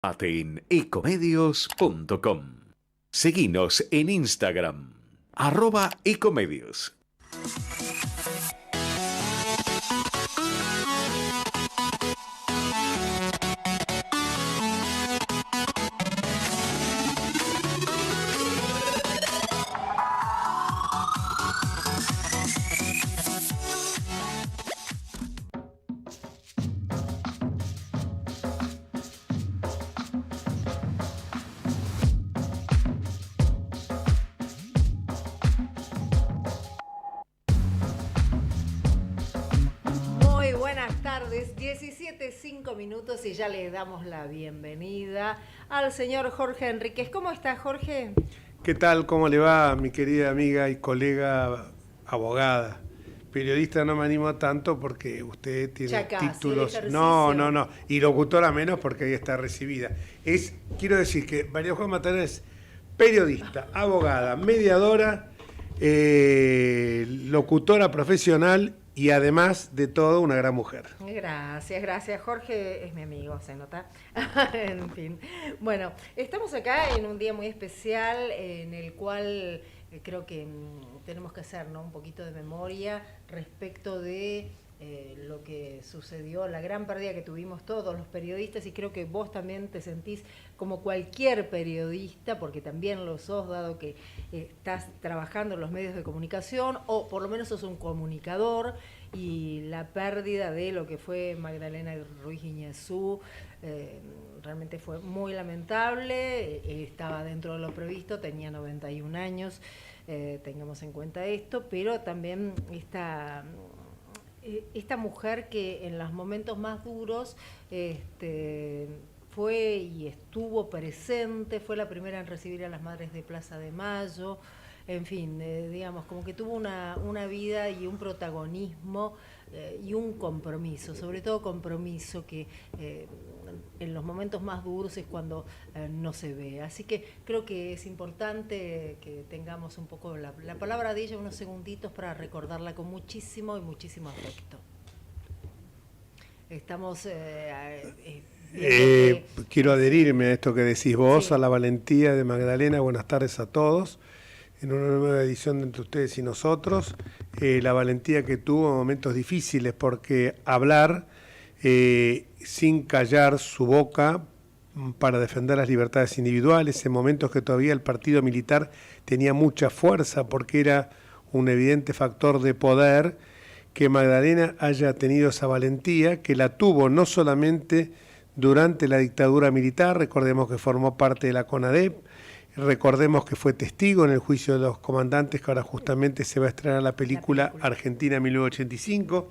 En ecomedios.com. Seguinos en Instagram, @ecomedios. Muy buenas tardes, 17:05 y ya le damos la bienvenida al señor Jorge Enríquez. ¿Cómo está, Jorge? ¿Qué tal? ¿Cómo le va, mi querida amiga y colega abogada? Periodista no me animo tanto porque usted tiene Ya casi, títulos. el No. ejercicio. Y locutora menos porque ahí está recibida. Quiero decir que María Juana Matarena es periodista, abogada, mediadora, locutora profesional y además de todo una gran mujer. Gracias. Jorge es mi amigo, se nota. En fin. Bueno, estamos acá en un día muy especial en el cual creo que tenemos que hacer, ¿no?, un poquito de memoria respecto de lo que sucedió, la gran pérdida que tuvimos todos los periodistas, y creo que vos también te sentís como cualquier periodista, porque también lo sos, dado que estás trabajando en los medios de comunicación, o por lo menos sos un comunicador, y la pérdida de lo que fue Magdalena Ruiz Guiñazú realmente fue muy lamentable. Estaba dentro de lo previsto, tenía 91 años, tengamos en cuenta esto, pero también esta mujer que en los momentos más duros fue y estuvo presente, fue la primera en recibir a las madres de Plaza de Mayo, en fin, digamos, como que tuvo una vida y un protagonismo y un compromiso, sobre todo compromiso que en los momentos más duros es cuando no se ve. Así que creo que es importante que tengamos un poco la palabra de ella, unos segunditos para recordarla con muchísimo y muchísimo afecto. Estamos Quiero adherirme a esto que decís vos, sí, a la valentía de Magdalena. Buenas tardes a todos. En una nueva edición de Entre Ustedes y Nosotros, la valentía que tuvo en momentos difíciles, porque hablar sin callar su boca para defender las libertades individuales, en momentos que todavía el partido militar tenía mucha fuerza, porque era un evidente factor de poder, que Magdalena haya tenido esa valentía, que la tuvo no solamente durante la dictadura militar, recordemos que formó parte de la CONADEP, recordemos que fue testigo en el juicio de los comandantes, que ahora justamente se va a estrenar la película Argentina 1985.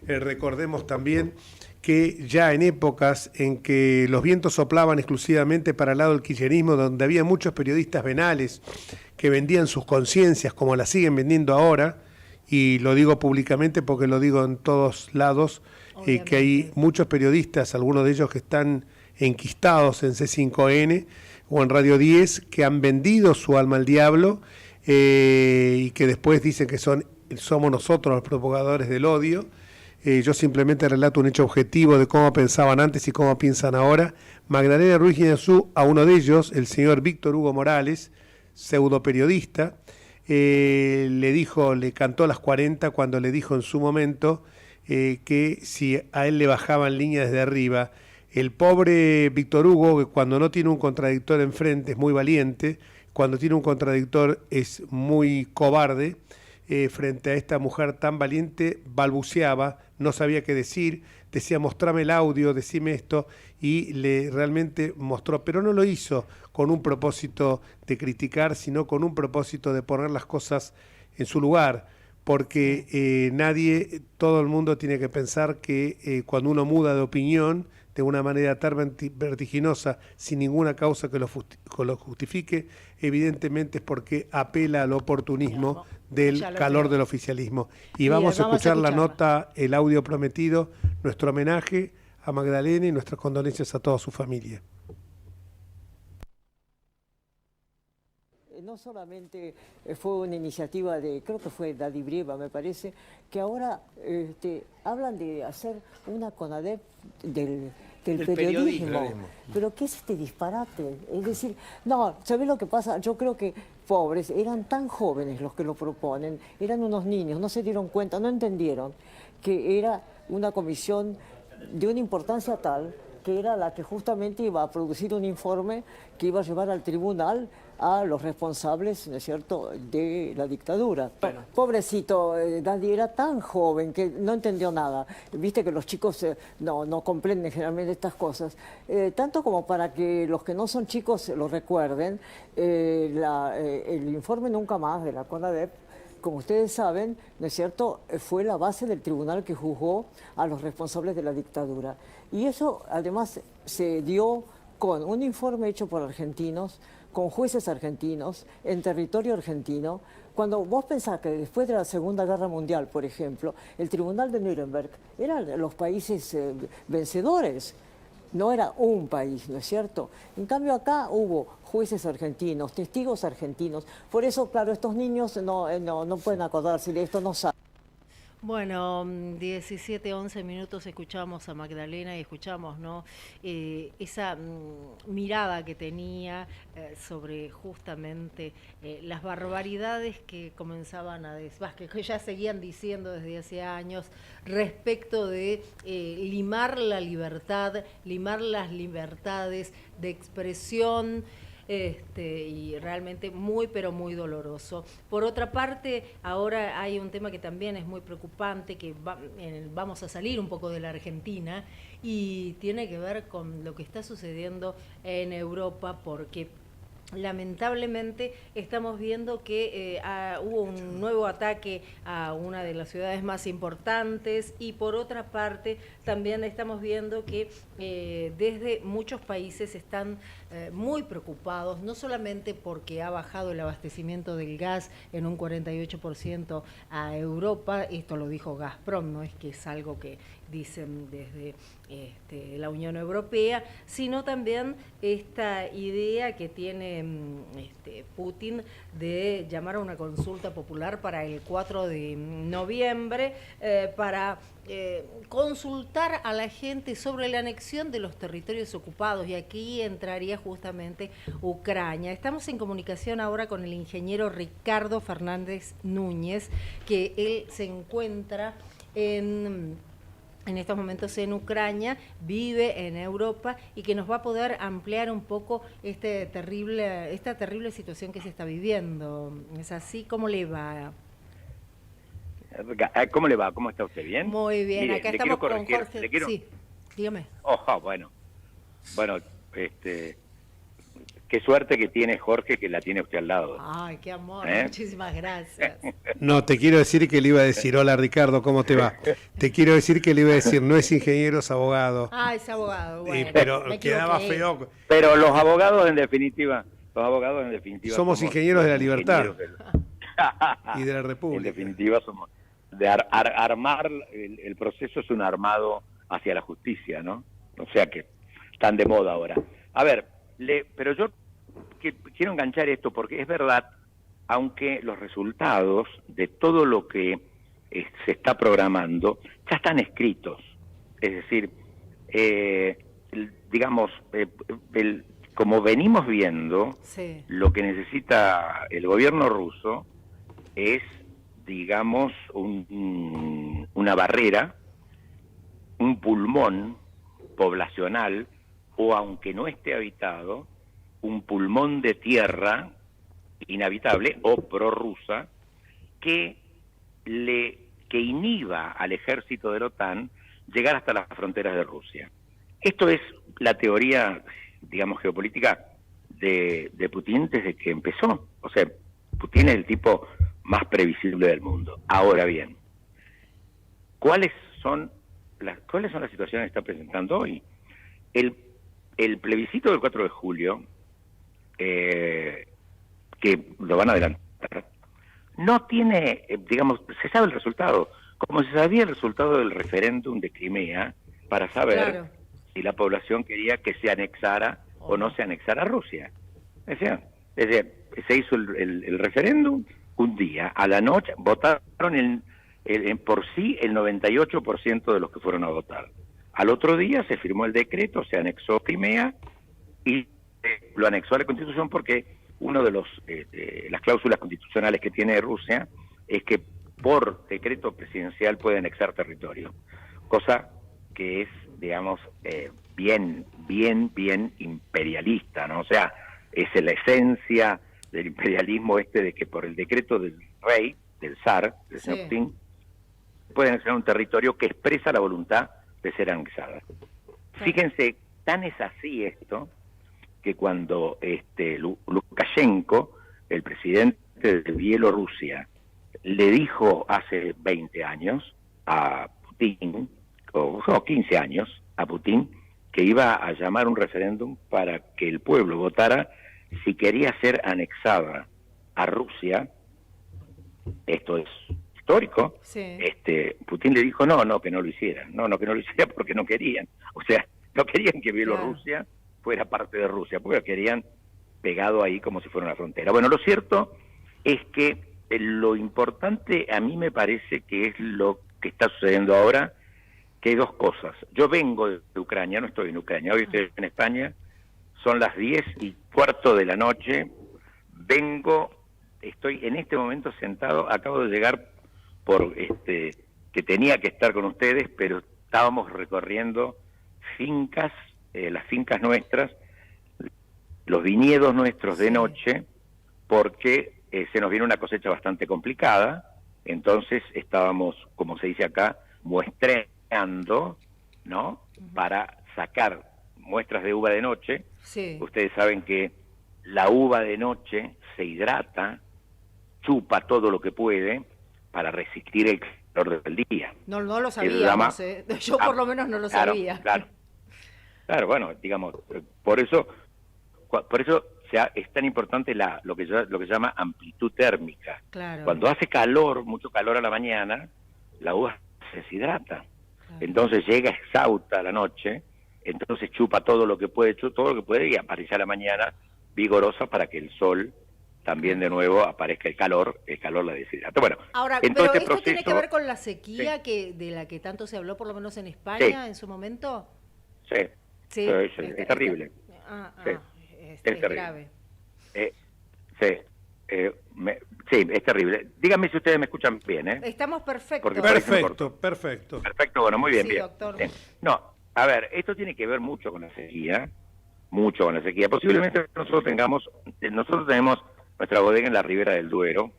Recordemos también que ya en épocas en que los vientos soplaban exclusivamente para el lado del kirchnerismo, donde había muchos periodistas venales que vendían sus conciencias como las siguen vendiendo ahora, y lo digo públicamente porque lo digo en todos lados, que hay muchos periodistas, algunos de ellos que están enquistados en C5N o en Radio 10, que han vendido su alma al diablo y que después dicen que somos nosotros los propagadores del odio. Yo simplemente relato un hecho objetivo de cómo pensaban antes y cómo piensan ahora. Magdalena Ruiz Guiñazú, a uno de ellos, el señor Víctor Hugo Morales, pseudo periodista, le cantó las 40 cuando le dijo en su momento que si a él le bajaban líneas desde arriba. El pobre Víctor Hugo, que cuando no tiene un contradictor enfrente es muy valiente, cuando tiene un contradictor es muy cobarde, frente a esta mujer tan valiente balbuceaba, no sabía qué decir, decía mostrame el audio, decime esto, y le realmente mostró, pero no lo hizo con un propósito de criticar, sino con un propósito de poner las cosas en su lugar, porque todo el mundo tiene que pensar que cuando uno muda de opinión de una manera tan vertiginosa, sin ninguna causa que lo justifique, evidentemente es porque apela al oportunismo del calor del oficialismo. Y vamos a escuchar la nota, el audio prometido, nuestro homenaje a Magdalena y nuestras condolencias a toda su familia. No solamente fue una iniciativa creo que fue Daddy Brieva, me parece, que ahora hablan de hacer una CONADEP del periodismo. Pero ¿qué es este disparate? Es decir, no, ¿sabés lo que pasa? Yo creo que, pobres, eran tan jóvenes los que lo proponen, eran unos niños, no se dieron cuenta, no entendieron que era una comisión de una importancia tal que era la que justamente iba a producir un informe que iba a llevar al tribunal a los responsables, ¿no es cierto?, de la dictadura. Bueno. Pobrecito, Daddy era tan joven que no entendió nada. Viste que los chicos no comprenden generalmente estas cosas. Tanto como para que los que no son chicos lo recuerden, el informe Nunca Más de la CONADEP, como ustedes saben, ¿no es cierto?, fue la base del tribunal que juzgó a los responsables de la dictadura. Y eso, además, se dio con un informe hecho por argentinos, con jueces argentinos, en territorio argentino. Cuando vos pensás que después de la Segunda Guerra Mundial, por ejemplo, el Tribunal de Nuremberg eran los países vencedores. No era un país, ¿no es cierto? En cambio acá hubo jueces argentinos, testigos argentinos. Por eso, claro, estos niños no pueden acordarse de esto, no saben. Bueno, 17, 11 minutos escuchamos a Magdalena y escuchamos, ¿no?, esa mirada que tenía sobre justamente las barbaridades que comenzaban que ya seguían diciendo desde hace años respecto de limar la libertad, limar las libertades de expresión. Y realmente muy, pero muy doloroso. Por otra parte, ahora hay un tema que también es muy preocupante, que vamos a salir un poco de la Argentina y tiene que ver con lo que está sucediendo en Europa, porque lamentablemente estamos viendo que hubo un nuevo ataque a una de las ciudades más importantes y por otra parte también estamos viendo que desde muchos países están muy preocupados, no solamente porque ha bajado el abastecimiento del gas en un 48% a Europa, esto lo dijo Gazprom, no es que es algo que dicen desde la Unión Europea, sino también esta idea que tiene Putin de llamar a una consulta popular para el 4 de noviembre para consultar a la gente sobre la anexión de los territorios ocupados, y aquí entraría justamente Ucrania. Estamos en comunicación ahora con el ingeniero Ricardo Fernández Núñez, que él se encuentra en estos momentos en Ucrania, vive en Europa y que nos va a poder ampliar un poco esta terrible situación que se está viviendo. ¿Es así? ¿Cómo le va? ¿Cómo le va? ¿Cómo está usted? ¿Bien? Muy bien, Mire, acá estamos con Jorge. Sí, dígame. Bueno, qué suerte que tiene Jorge, que la tiene usted al lado. Ay, qué amor, muchísimas gracias. No, te quiero decir que le iba a decir, hola Ricardo, ¿cómo te va? Te quiero decir que le iba a decir, no es ingeniero, es abogado. Ah, es abogado, bueno. Pero quedaba feo. Pero los abogados en definitiva somos ingenieros de la libertad y de la República. En definitiva somos de armar, el proceso es un armado hacia la justicia, ¿no? O sea que están de moda ahora. A ver, pero yo quiero enganchar esto porque es verdad, aunque los resultados de todo lo que se está programando ya están escritos. Es decir, como venimos viendo, sí, lo que necesita el gobierno ruso es, digamos, una barrera, un pulmón poblacional, o aunque no esté habitado, un pulmón de tierra inhabitable o prorrusa que inhiba al ejército de la OTAN llegar hasta las fronteras de Rusia. Esto es la teoría, digamos, geopolítica de Putin desde que empezó. O sea, Putin es el tipo más previsible del mundo. Ahora bien, ¿cuáles son las situaciones que está presentando hoy? El plebiscito del 4 de julio, que lo van a adelantar, no tiene, se sabe el resultado, como se sabía el resultado del referéndum de Crimea, para saber si la población quería que se anexara o no se anexara a Rusia. Es decir, se hizo el referéndum un día, a la noche votaron por sí el 98% de los que fueron a votar. Al otro día se firmó el decreto, se anexó Crimea y lo anexó a la Constitución porque uno de las cláusulas constitucionales que tiene Rusia es que por decreto presidencial puede anexar territorio, cosa que es, digamos, bien imperialista, ¿no? O sea, es la esencia del imperialismo de que por el decreto del rey, del zar, del señor Putin, puede anexar un territorio que expresa la voluntad de ser anexada. Fíjense, tan es así esto, que cuando Lukashenko, el presidente de Bielorrusia, le dijo hace 20 años a Putin, o 15 años a Putin, que iba a llamar un referéndum para que el pueblo votara si quería ser anexada a Rusia, esto es histórico, Putin le dijo que no lo hicieran, que no lo hicieran porque no querían, o sea, no querían que Bielorrusia fuera parte de Rusia, porque lo querían pegado ahí como si fuera una frontera. Bueno, lo cierto es que lo importante a mí me parece que es lo que está sucediendo ahora, que hay dos cosas. Yo vengo de Ucrania, no estoy en Ucrania, hoy estoy en España, son las 10:15 de la noche, estoy en este momento sentado, acabo de llegar por que tenía que estar con ustedes, pero estábamos recorriendo fincas, las fincas nuestras, los viñedos nuestros de noche, porque se nos viene una cosecha bastante complicada, entonces estábamos, como se dice acá, muestreando, ¿no? Para sacar muestras de uva de noche. Ustedes saben que la uva de noche se hidrata, chupa todo lo que puede para resistir el calor del día. No lo sabíamos, yo por lo menos no lo sabía. Claro, bueno, digamos, por eso es tan importante lo que se llama amplitud térmica. Claro. Cuando hace calor, mucho calor a la mañana, la uva se deshidrata. Claro. Entonces llega exhausta a la noche, entonces chupa todo lo que puede y aparece a la mañana vigorosa para que el sol también de nuevo aparezca el calor la deshidrata. Bueno, ahora, pero esto tiene que ver con la sequía de la que tanto se habló, por lo menos en España en su momento. Sí, es terrible. Es grave. Sí, es terrible. Díganme si ustedes me escuchan bien, ¿eh? Estamos perfectos. Perfecto. Perfecto, bueno, muy bien, bien. Doctor. No, a ver, esto tiene que ver mucho con la sequía. Posiblemente nosotros tenemos nuestra bodega en la Ribera del Duero,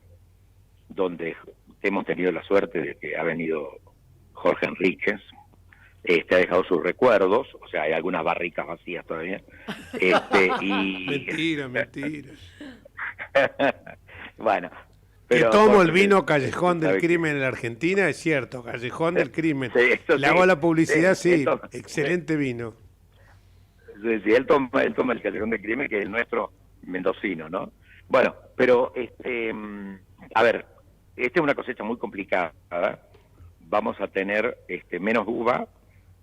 donde hemos tenido la suerte de que ha venido Jorge Enríquez, ha dejado sus recuerdos, o sea, hay algunas barricas vacías todavía. Mentira. Bueno. Pero, que tomo el vino Callejón del Crimen en la Argentina, es cierto, Callejón del Crimen. Le hago la publicidad, excelente vino. Sí, él toma el Callejón del Crimen, que es el nuestro mendocino, ¿no? Bueno, pero, a ver, esta es una cosecha muy complicada, vamos a tener menos uva.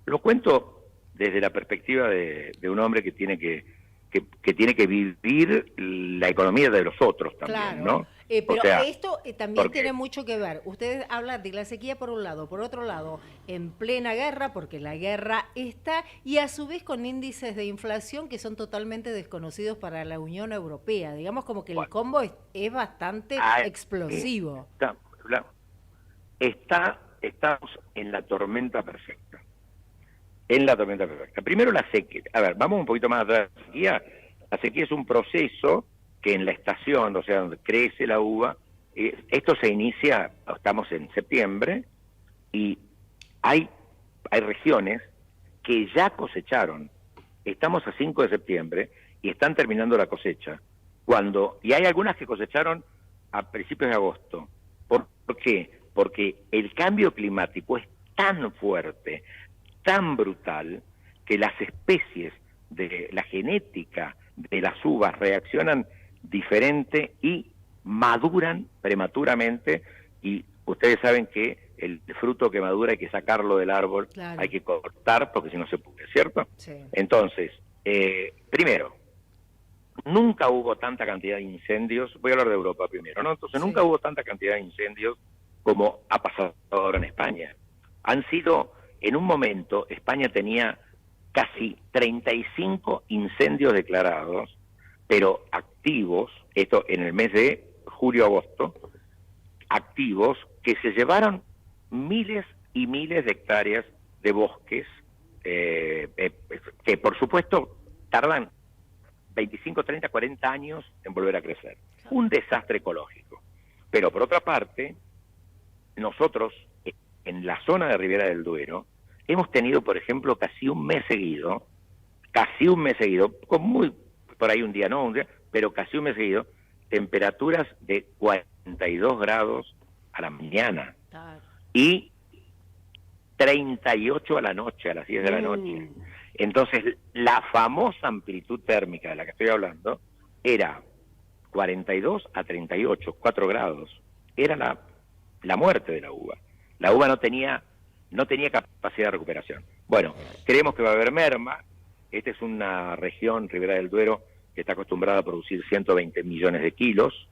Lo cuento desde la perspectiva de un hombre que tiene que vivir la economía de los otros también, ¿no? Pero esto también tiene mucho que ver. Ustedes hablan de la sequía por un lado, por otro lado, en plena guerra, porque la guerra está, y a su vez con índices de inflación que son totalmente desconocidos para la Unión Europea. Digamos como que el combo es bastante explosivo. Estamos en la tormenta perfecta. Primero la sequía. A ver, vamos un poquito más atrás. La sequía es un proceso que en la estación, o sea, donde crece la uva, esto se inicia, estamos en septiembre, y hay regiones que ya cosecharon. Estamos a 5 de septiembre y están terminando la cosecha. Y hay algunas que cosecharon a principios de agosto. ¿Por qué? Porque el cambio climático es tan fuerte, tan brutal, que las especies de la genética de las uvas reaccionan diferente y maduran prematuramente, y ustedes saben que el fruto que madura hay que sacarlo del árbol, hay que cortar porque si no se pudre, ¿cierto? Sí. Entonces, primero, nunca hubo tanta cantidad de incendios, voy a hablar de Europa primero, ¿no? Entonces nunca hubo tanta cantidad de incendios como ha pasado ahora en España. Han sido en un momento España tenía casi 35 incendios declarados, pero activos, esto en el mes de julio-agosto, activos que se llevaron miles y miles de hectáreas de bosques, que por supuesto tardan 25, 30, 40 años en volver a crecer. Un desastre ecológico. Pero por otra parte, nosotros en la zona de Ribera del Duero hemos tenido, por ejemplo, casi un mes seguido, con muy, por ahí un día no, pero casi un mes seguido, temperaturas de 42 grados a la mañana y 38 a la noche, a las 10 de la noche. Entonces, la famosa amplitud térmica de la que estoy hablando era 42 a 38, 4 grados. Era la muerte de la uva. La uva no tenía capacidad de recuperación. Bueno, creemos que va a haber merma. Esta es una región, Ribera del Duero, que está acostumbrada a producir 120 millones de kilos.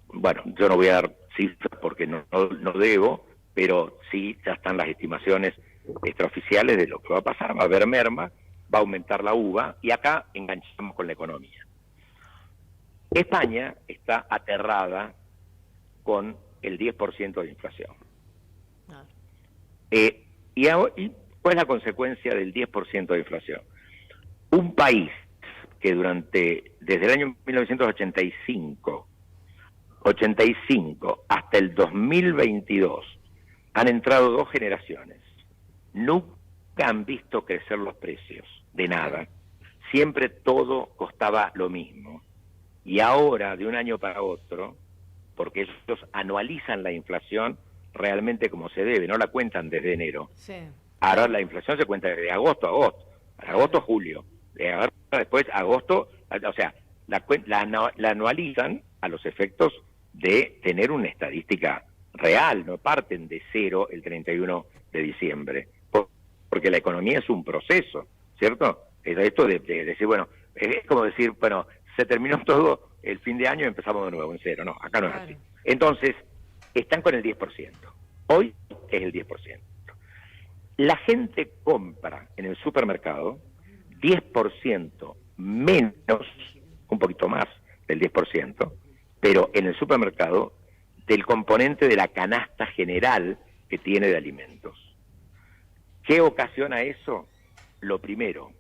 Bueno, yo no voy a dar cifras porque no debo, pero sí ya están las estimaciones extraoficiales de lo que va a pasar. Va a haber merma, va a aumentar la uva, y acá enganchamos con la economía. España está aterrada con el 10% de inflación. ¿Y cuál es la consecuencia del 10% de inflación? Un país que desde el año 1985 hasta el 2022 han entrado 2 generaciones, nunca han visto crecer los precios de nada, siempre todo costaba lo mismo, y ahora de un año para otro, porque ellos anualizan la inflación realmente como se debe, no la cuentan desde enero. Sí. Ahora la inflación se cuenta desde agosto a julio, después agosto, o sea, la anualizan a los efectos de tener una estadística real, no parten de cero el 31 de diciembre, porque la economía es un proceso, ¿cierto? Esto de decir, bueno, es como decir, bueno, se terminó todo el fin de año y empezamos de nuevo en cero. No, acá no es así. Entonces, están con el 10%. Hoy es el 10%. La gente compra en el supermercado 10% menos, un poquito más del 10%, pero en el supermercado del componente de la canasta general que tiene de alimentos. ¿Qué ocasiona eso? Lo primero,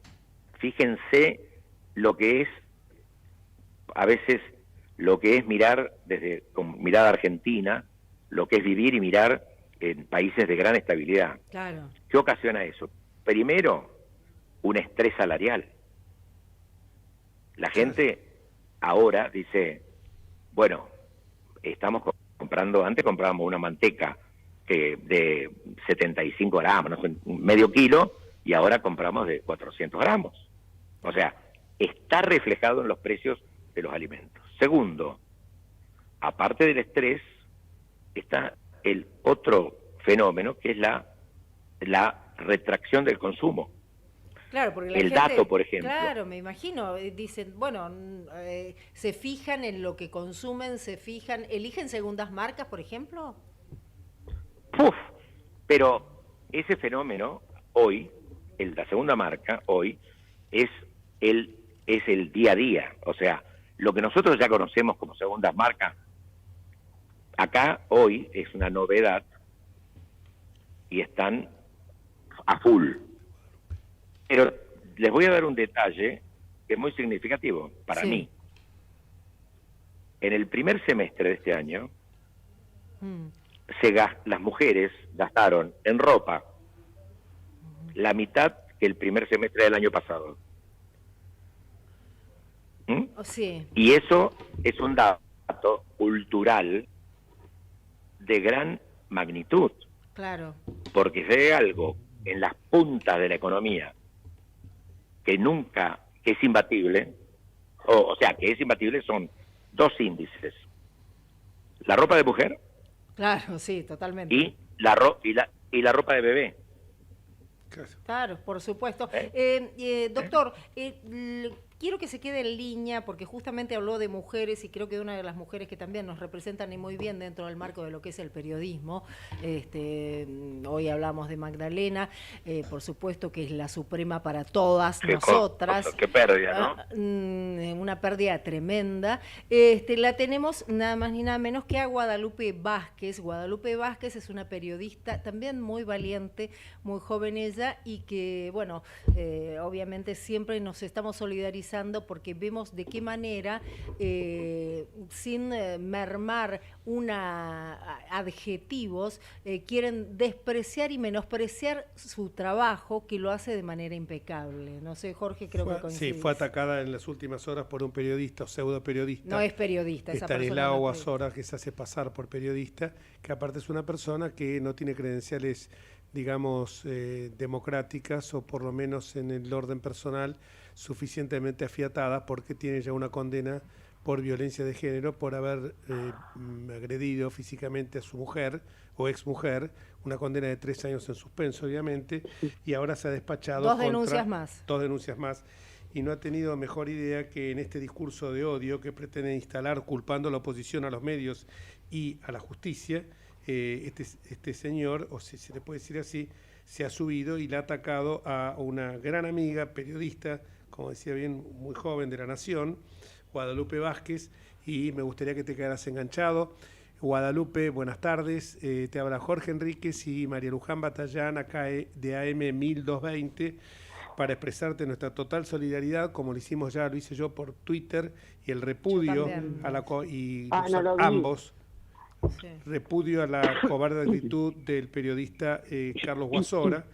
fíjense lo que es, a veces, lo que es mirar con mirada argentina, lo que es vivir y mirar en países de gran estabilidad. Claro. ¿Qué ocasiona eso? Primero, un estrés salarial. La gente ahora dice, bueno, estamos comprando, antes comprábamos una manteca de 75 gramos, no sé, medio kilo, y ahora compramos de 400 gramos. O sea, está reflejado en los precios de los alimentos. Segundo, aparte del estrés, está el otro fenómeno, que es la retracción del consumo. Claro, porque la el gente, dato, por ejemplo. Claro, me imagino, dicen, bueno, se fijan en lo que consumen, eligen segundas marcas, por ejemplo. ¡Puf! Pero ese fenómeno hoy, la segunda marca hoy, es el día a día. O sea, lo que nosotros ya conocemos como segundas marcas, acá hoy es una novedad y están a full. Pero les voy a dar un detalle que es muy significativo para mí. En el primer semestre de este año, las mujeres gastaron en ropa la mitad que el primer semestre del año pasado. Sí. Y eso es un dato cultural de gran magnitud. Claro. Porque si hay algo en las puntas de la economía que es imbatible, o sea, que es imbatible, son 2 índices: la ropa de mujer, claro, sí, totalmente, y la ropa de bebé. Claro, por supuesto. Doctor, quiero que se quede en línea porque justamente habló de mujeres y creo que una de las mujeres que también nos representan y muy bien dentro del marco de lo que es el periodismo. Hoy hablamos de Magdalena, por supuesto que es la suprema para todas nosotras. Qué pérdida, ¿no? Una pérdida tremenda. La tenemos nada más ni nada menos que a Guadalupe Vázquez. Guadalupe Vázquez es una periodista también muy valiente, muy joven ella, y que, bueno, obviamente siempre nos estamos solidarizando porque vemos de qué manera, sin mermar adjetivos, quieren despreciar y menospreciar su trabajo, que lo hace de manera impecable. No sé, Jorge, creo que coincidís. Sí, fue atacada en las últimas horas por un periodista o pseudo periodista. No es periodista, esa persona. Estanislao Guasora, que se hace pasar por periodista, que aparte es una persona que no tiene credenciales, digamos, democráticas, o por lo menos en el orden personal suficientemente afiatada, porque tiene ya una condena por violencia de género, por haber agredido físicamente a su mujer o exmujer, una condena de 3 años en suspenso, obviamente, y ahora se ha despachado Dos denuncias más, y no ha tenido mejor idea que en este discurso de odio que pretende instalar, culpando a la oposición, a los medios y a la justicia, este señor, o si se le puede decir así, se ha subido y le ha atacado a una gran amiga, periodista, como decía bien, muy joven, de La Nación, Guadalupe Vázquez, y me gustaría que te quedaras enganchado. Guadalupe, buenas tardes, te habla Jorge Enríquez y María Luján Batallán, acá de AM 1220, para expresarte nuestra total solidaridad, como lo hicimos ya, lo hice yo por Twitter, y el repudio a ambos. Sí. Repudio a la cobarde actitud del periodista Carlos Guasora,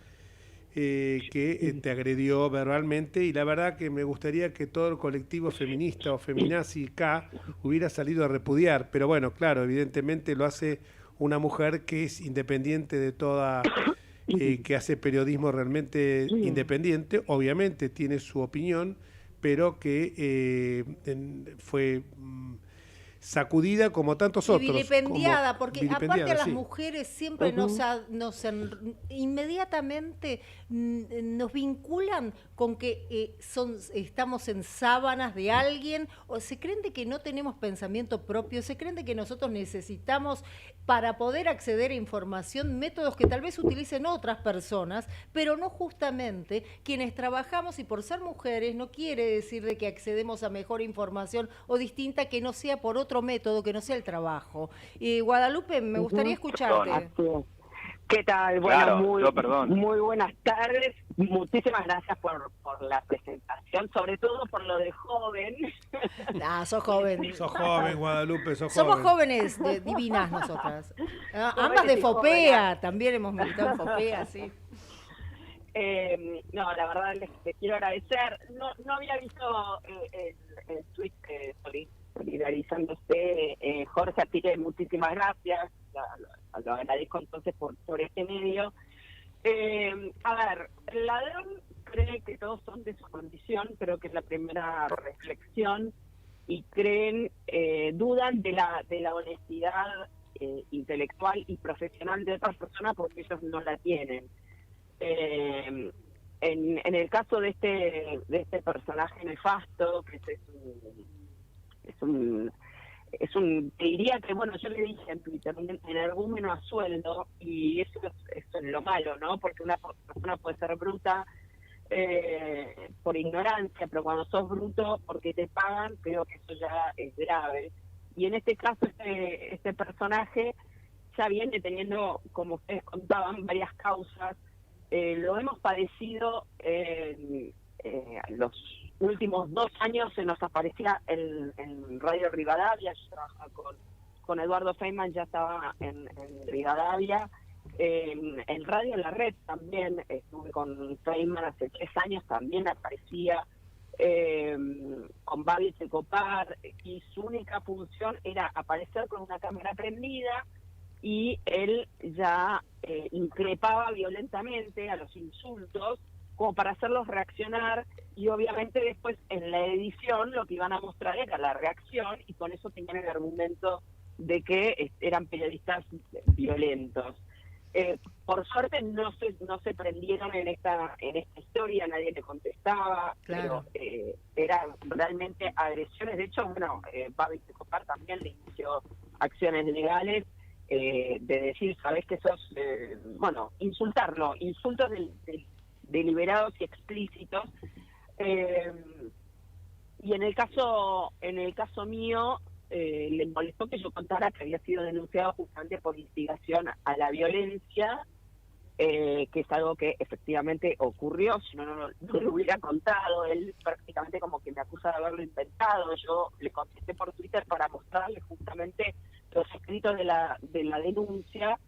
que te agredió verbalmente, y la verdad que me gustaría que todo el colectivo feminista o feminazi K hubiera salido a repudiar, pero bueno, claro, evidentemente lo hace una mujer que es independiente de toda, que hace periodismo realmente independiente, obviamente tiene su opinión, pero que fue sacudida como tantos otros. Y vilipendiada, porque aparte a las sí. mujeres siempre inmediatamente nos vinculan con que estamos en sábanas de alguien, o se creen de que no tenemos pensamiento propio, se creen de que nosotros necesitamos, para poder acceder a información, métodos que tal vez utilicen otras personas, pero no justamente quienes trabajamos, y por ser mujeres no quiere decir de que accedemos a mejor información o distinta que no sea por otro método, que no sea el trabajo. Guadalupe, me gustaría escucharte. ¿Qué tal? Bueno, claro, muy buenas tardes. Muchísimas gracias por la presentación, sobre todo por lo de joven. Sos joven. Sos joven, Guadalupe, Somos jóvenes divinas nosotras. Ambas de FOPEA, también hemos militado en FOPEA, sí. No, la verdad les quiero agradecer. No había visto el tweet solidarizándose, Jorge, así que muchísimas gracias. Lo agradezco entonces por este medio. A ver, el ladrón cree que todos son de su condición, creo que es la primera reflexión, y dudan de la honestidad intelectual y profesional de otras personas porque ellos no la tienen. En el caso de este personaje nefasto, que es un, te diría que, bueno, yo le dije en Twitter, un energúmeno a sueldo, y eso es lo malo, ¿no? Porque una persona puede ser bruta por ignorancia, pero cuando sos bruto porque te pagan, creo que eso ya es grave. Y en este caso, este personaje ya viene teniendo, como ustedes contaban, varias causas. Lo hemos padecido los últimos 2 años. Se nos aparecía en Radio Rivadavia. Yo trabajaba con Eduardo Feynman, ya estaba en Rivadavia, en Radio La Red también estuve con Feynman hace 3 años, también aparecía con Babi Checopar, y su única función era aparecer con una cámara prendida, y él ya increpaba violentamente a los insultos como para hacerlos reaccionar, y obviamente después en la edición lo que iban a mostrar era la reacción, y con eso tenían el argumento de que eran periodistas violentos. Por suerte no se prendieron en esta historia, nadie le contestaba, Claro. pero eran realmente agresiones. De hecho, bueno, Babi Copar también le inició acciones legales de decir, sabés que sos, insultarlo, insultos deliberados y explícitos. Y en el caso mío, le molestó que yo contara que había sido denunciado justamente por instigación a la violencia, que es algo que efectivamente ocurrió, si no lo hubiera contado. Él prácticamente como que me acusa de haberlo inventado. Yo le contesté por Twitter para mostrarle justamente los escritos de la denuncia,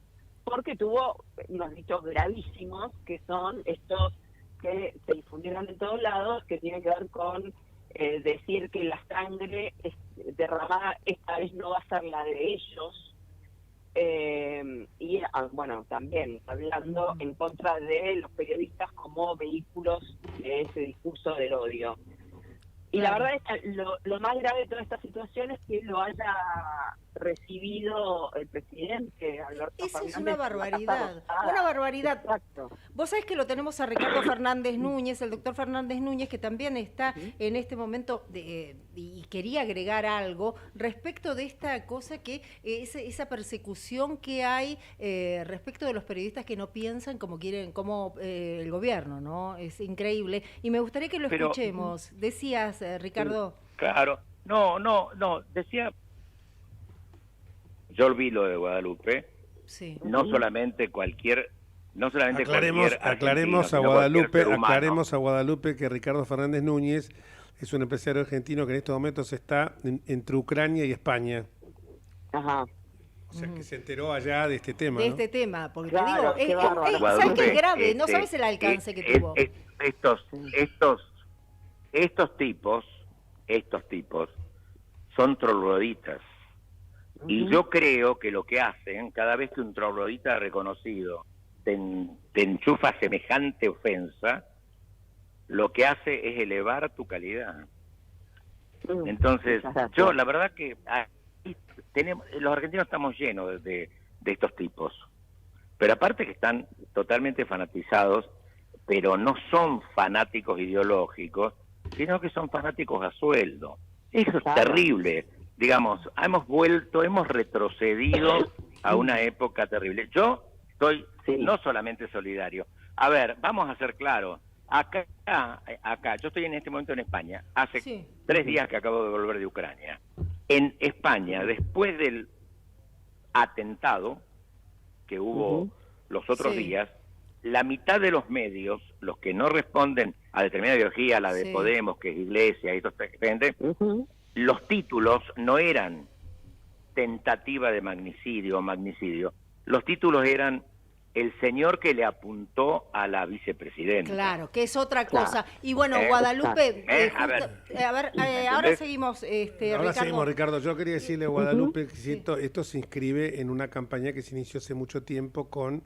porque tuvo unos dichos gravísimos, que son estos que se difundieron en todos lados, que tienen que ver con decir que la sangre derramada esta vez no va a ser la de ellos, también hablando en contra de los periodistas como vehículos de ese discurso del odio. Y la verdad es que lo más grave de toda esta situación es que lo haya recibido el presidente Alberto Esa Fernández. es una barbaridad, Rosada. una barbaridad. Exacto. Vos sabés que lo tenemos a Ricardo Fernández Núñez, el doctor Fernández Núñez, que también está en este momento y quería agregar algo respecto de esta cosa que esa persecución que hay respecto de los periodistas que no piensan como quieren, como el gobierno, ¿no? Es increíble. Y me gustaría que lo escuchemos. Decías, Ricardo. Claro. No, decía... Yo olvidé lo de Guadalupe, Sí. no solamente cualquier Aclaremos a Guadalupe que Ricardo Fernández Núñez es un empresario argentino que en estos momentos está entre Ucrania y España. Ajá. O sea, que se enteró allá de este tema, De ¿no? este tema, porque Claro, te qué bárbaro. digo, ¿sabes qué es grave? No Este, sabes el alcance que tuvo. Estos tipos son trogloditas. Y yo creo que lo que hacen, cada vez que un troglodita reconocido te enchufa semejante ofensa, lo que hace es elevar tu calidad. Entonces, yo la verdad que los argentinos estamos llenos de estos tipos. Pero aparte que están totalmente fanatizados, pero no son fanáticos ideológicos, sino que son fanáticos a sueldo. Eso es terrible. Digamos, hemos retrocedido a una época terrible. Yo estoy no solamente solidario. A ver, vamos a ser claros. Acá, yo estoy en este momento en España. Hace 3 días que acabo de volver de Ucrania. En España, después del atentado que hubo los otros días, la mitad de los medios, los que no responden a determinada ideología, la de Podemos, que es Iglesia y toda esta gente, los títulos no eran tentativa de magnicidio o magnicidio. Los títulos eran el señor que le apuntó a la vicepresidenta. Claro, que es otra cosa. Y bueno, Guadalupe, ahora seguimos, Ricardo. Yo quería decirle a Guadalupe que esto se inscribe en una campaña que se inició hace mucho tiempo con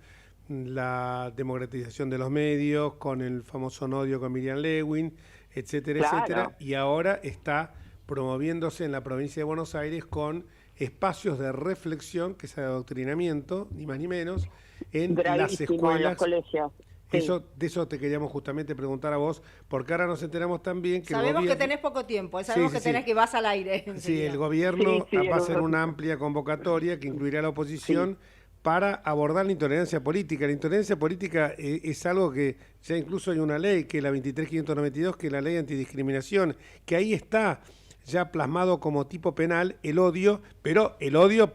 la democratización de los medios, con el famoso odio con Miriam Lewin, etcétera, etcétera, y ahora está promoviéndose en la provincia de Buenos Aires con espacios de reflexión, que es adoctrinamiento, ni más ni menos, en las escuelas. En los colegios. De eso te queríamos justamente preguntar a vos, porque ahora nos enteramos también que sabemos que tenés poco tiempo, sabemos que vas al aire. Sí, el gobierno va a hacer una amplia convocatoria que incluirá a la oposición para abordar la intolerancia política. La intolerancia política es algo que ya incluso hay una ley, que es la 23.592, que es la ley antidiscriminación, que ahí está ya plasmado como tipo penal el odio, pero el odio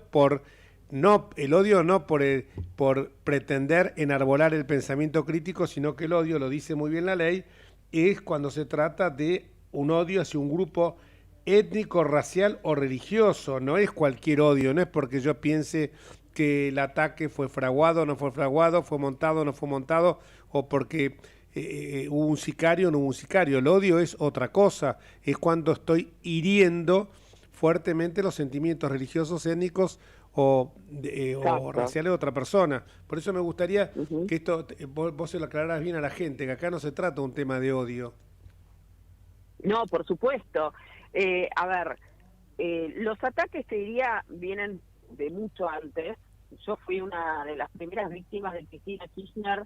no por pretender enarbolar el pensamiento crítico, sino que el odio, lo dice muy bien la ley, es cuando se trata de un odio hacia un grupo étnico, racial o religioso. No es cualquier odio, no es porque yo piense que el ataque fue fraguado o no fue fraguado, fue montado o no fue montado, o porque hubo un sicario o no hubo un sicario. El odio es otra cosa, es cuando estoy hiriendo fuertemente los sentimientos religiosos, étnicos o raciales de otra persona. Por eso me gustaría que esto vos se lo aclararas bien a la gente, que acá no se trata de un tema de odio. No, por supuesto. Los ataques, te diría, vienen de mucho antes. yo fui una de las primeras víctimas de Cristina Kirchner,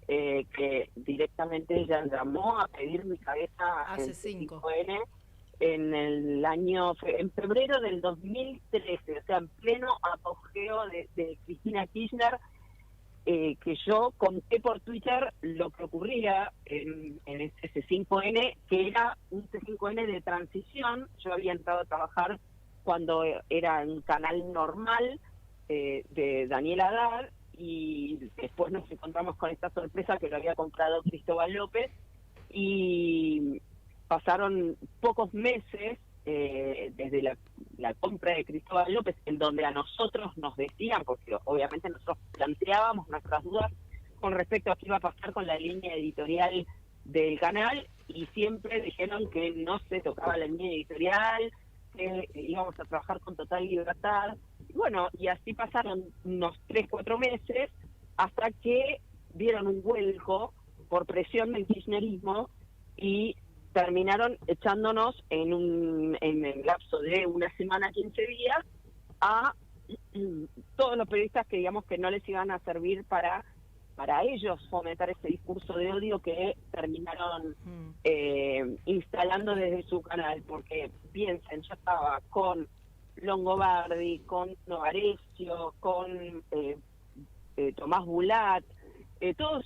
que directamente ella llamó a pedir mi cabeza Hace 5. en febrero del 2013, o sea, en pleno apogeo de Cristina Kirchner, que yo conté por Twitter lo que ocurría en ese C5N, que era un C5N de transición. Yo había entrado a trabajar cuando era un canal normal de Daniel Haddad, y después nos encontramos con esta sorpresa que lo había comprado Cristóbal López, y pasaron pocos meses desde la compra de Cristóbal López, en donde a nosotros nos decían, porque obviamente nosotros planteábamos nuestras dudas con respecto a qué iba a pasar con la línea editorial del canal, y siempre dijeron que no se tocaba la línea editorial, que íbamos a trabajar con total libertad. Y bueno, y así pasaron unos 3-4 meses hasta que dieron un vuelco por presión del kirchnerismo y terminaron echándonos en el lapso de una semana, 15 días, a todos los periodistas que digamos que no les iban a servir para ellos fomentar ese discurso de odio que terminaron instalando desde su canal. Porque piensen, yo estaba con Longobardi, con Novarecio, con Tomás Bulat, todos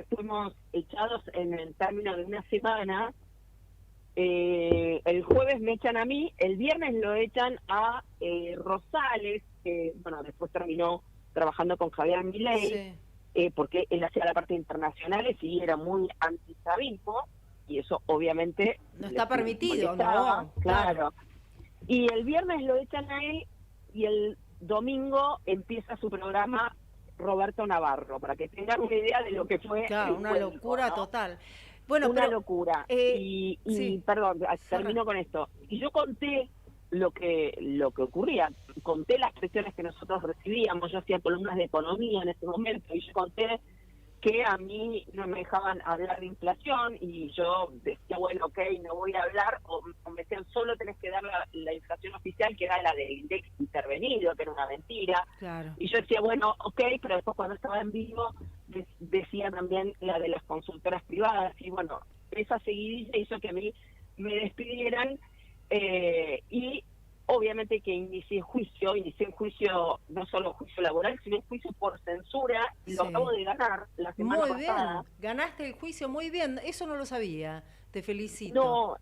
fuimos echados en el término de una semana. El jueves me echan a mí, el viernes lo echan a Rosales, que bueno, después terminó trabajando con Javier Milei, porque él hacía la parte internacional y era muy antichavismo, y eso obviamente no está permitido, ¿no? Claro. Claro. Y el viernes lo echan a él, y el domingo empieza su programa Roberto Navarro, para que tengan una idea de lo que fue. Claro, una cuento, locura, ¿no? Total. Bueno, una pero, locura. Sí. Perdón, termino con esto. Y yo conté lo que ocurría, conté las presiones que nosotros recibíamos. Yo hacía columnas de economía en ese momento, y yo conté que a mí no me dejaban hablar de inflación, y yo decía, bueno, ok, no voy a hablar, o me decían, solo tenés que dar la inflación oficial, que era la del index intervenido, que era una mentira. Claro. Y yo decía, bueno, ok, pero después cuando estaba en vivo decía también la de las consultoras privadas, y bueno, esa seguidilla hizo que a mí me despidieran, y obviamente que inicié un juicio, no solo juicio laboral, sino un juicio por censura, y lo acabo de ganar la semana pasada. Muy bien, ganaste el juicio, muy bien, eso no lo sabía, te felicito. No,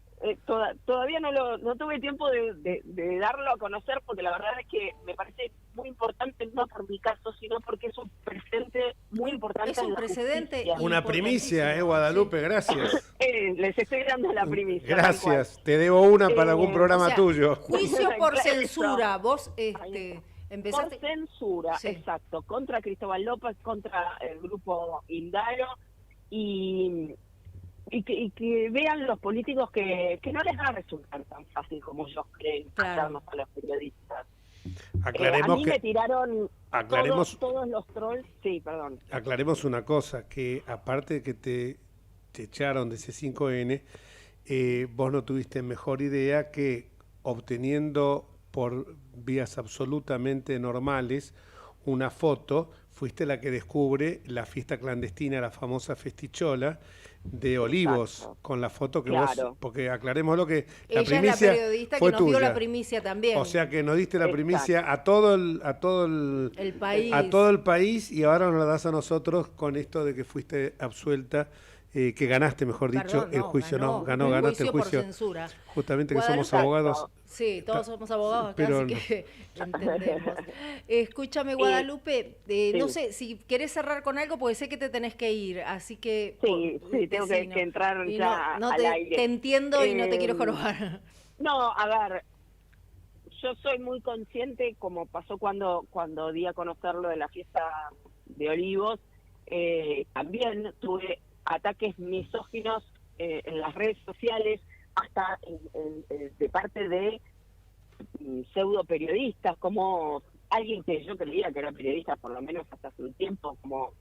todavía no tuve tiempo de darlo a conocer, porque la verdad es que me parece muy importante, no por mi caso, sino porque es un presente muy importante. Es un precedente. Una primicia, Guadalupe, sí. Gracias. Les estoy dando la primicia. Gracias, te debo una para algún programa tuyo. Juicio por censura, vos empezaste... Por censura, sí. Exacto, contra Cristóbal López, contra el grupo Indaro, y que vean los políticos que no les va a resultar tan fácil como ellos creen pasarnos a los periodistas. Aclaremos a mí me tiraron todos los trolls. Sí, perdón. Aclaremos una cosa, que aparte de que te echaron de C5N, vos no tuviste mejor idea que obteniendo por vías absolutamente normales una foto, fuiste la que descubre la fiesta clandestina, la famosa festichola de Olivos. Exacto. Con la foto que vos, porque aclaremos lo que ella la primicia es la periodista fue que nos tuya. dio la primicia también. O sea que nos diste la primicia a todo el país. A todo el país, y ahora nos la das a nosotros con esto de que fuiste absuelta, que ganaste, mejor dicho, el juicio. Ganaste el juicio. Por censura. Justamente que somos abogados. Sí, todos somos abogados acá, pero así que entendemos. Escúchame, Guadalupe, no sé, si querés cerrar con algo, porque sé que te tenés que ir, así que... Sí, tengo que entrar ya al aire. Te entiendo y no te quiero jorobar. No, a ver, yo soy muy consciente, como pasó cuando di a conocer lo de la fiesta de Olivos, también tuve ataques misóginos en las redes sociales, hasta de parte de pseudo periodistas, como alguien que yo creía que era periodista, por lo menos hasta hace un tiempo, como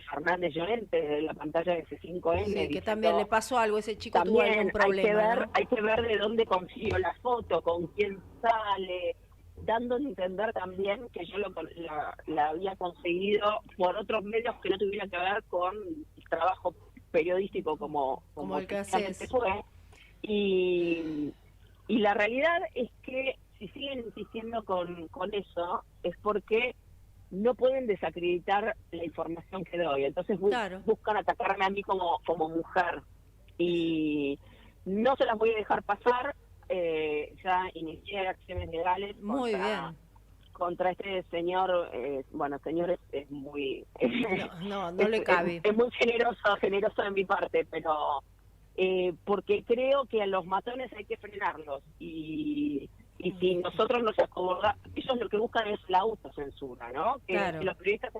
Fernández Llorente, de la pantalla de C5N. Sí, que también le pasó algo, ese chico tuvo algún problema. Hay que ver de dónde consiguió la foto, con quién sale, dando a entender también que yo la había conseguido por otros medios que no tuvieran que ver con trabajo periodístico como el que oficialmente haces. fue. Y la realidad es que si siguen insistiendo con eso, es porque no pueden desacreditar la información que doy. Entonces Claro. buscan atacarme a mí como mujer. Y no se las voy a dejar pasar. Ya inicié acciones legales Muy bien. contra este señor. Bueno, señor es muy... No le cabe. Es muy generoso de mi parte, pero... porque creo que a los matones hay que frenarlos y si nosotros nos acomodamos, ellos lo que buscan es la autocensura, ¿no? Claro. Que los periodistas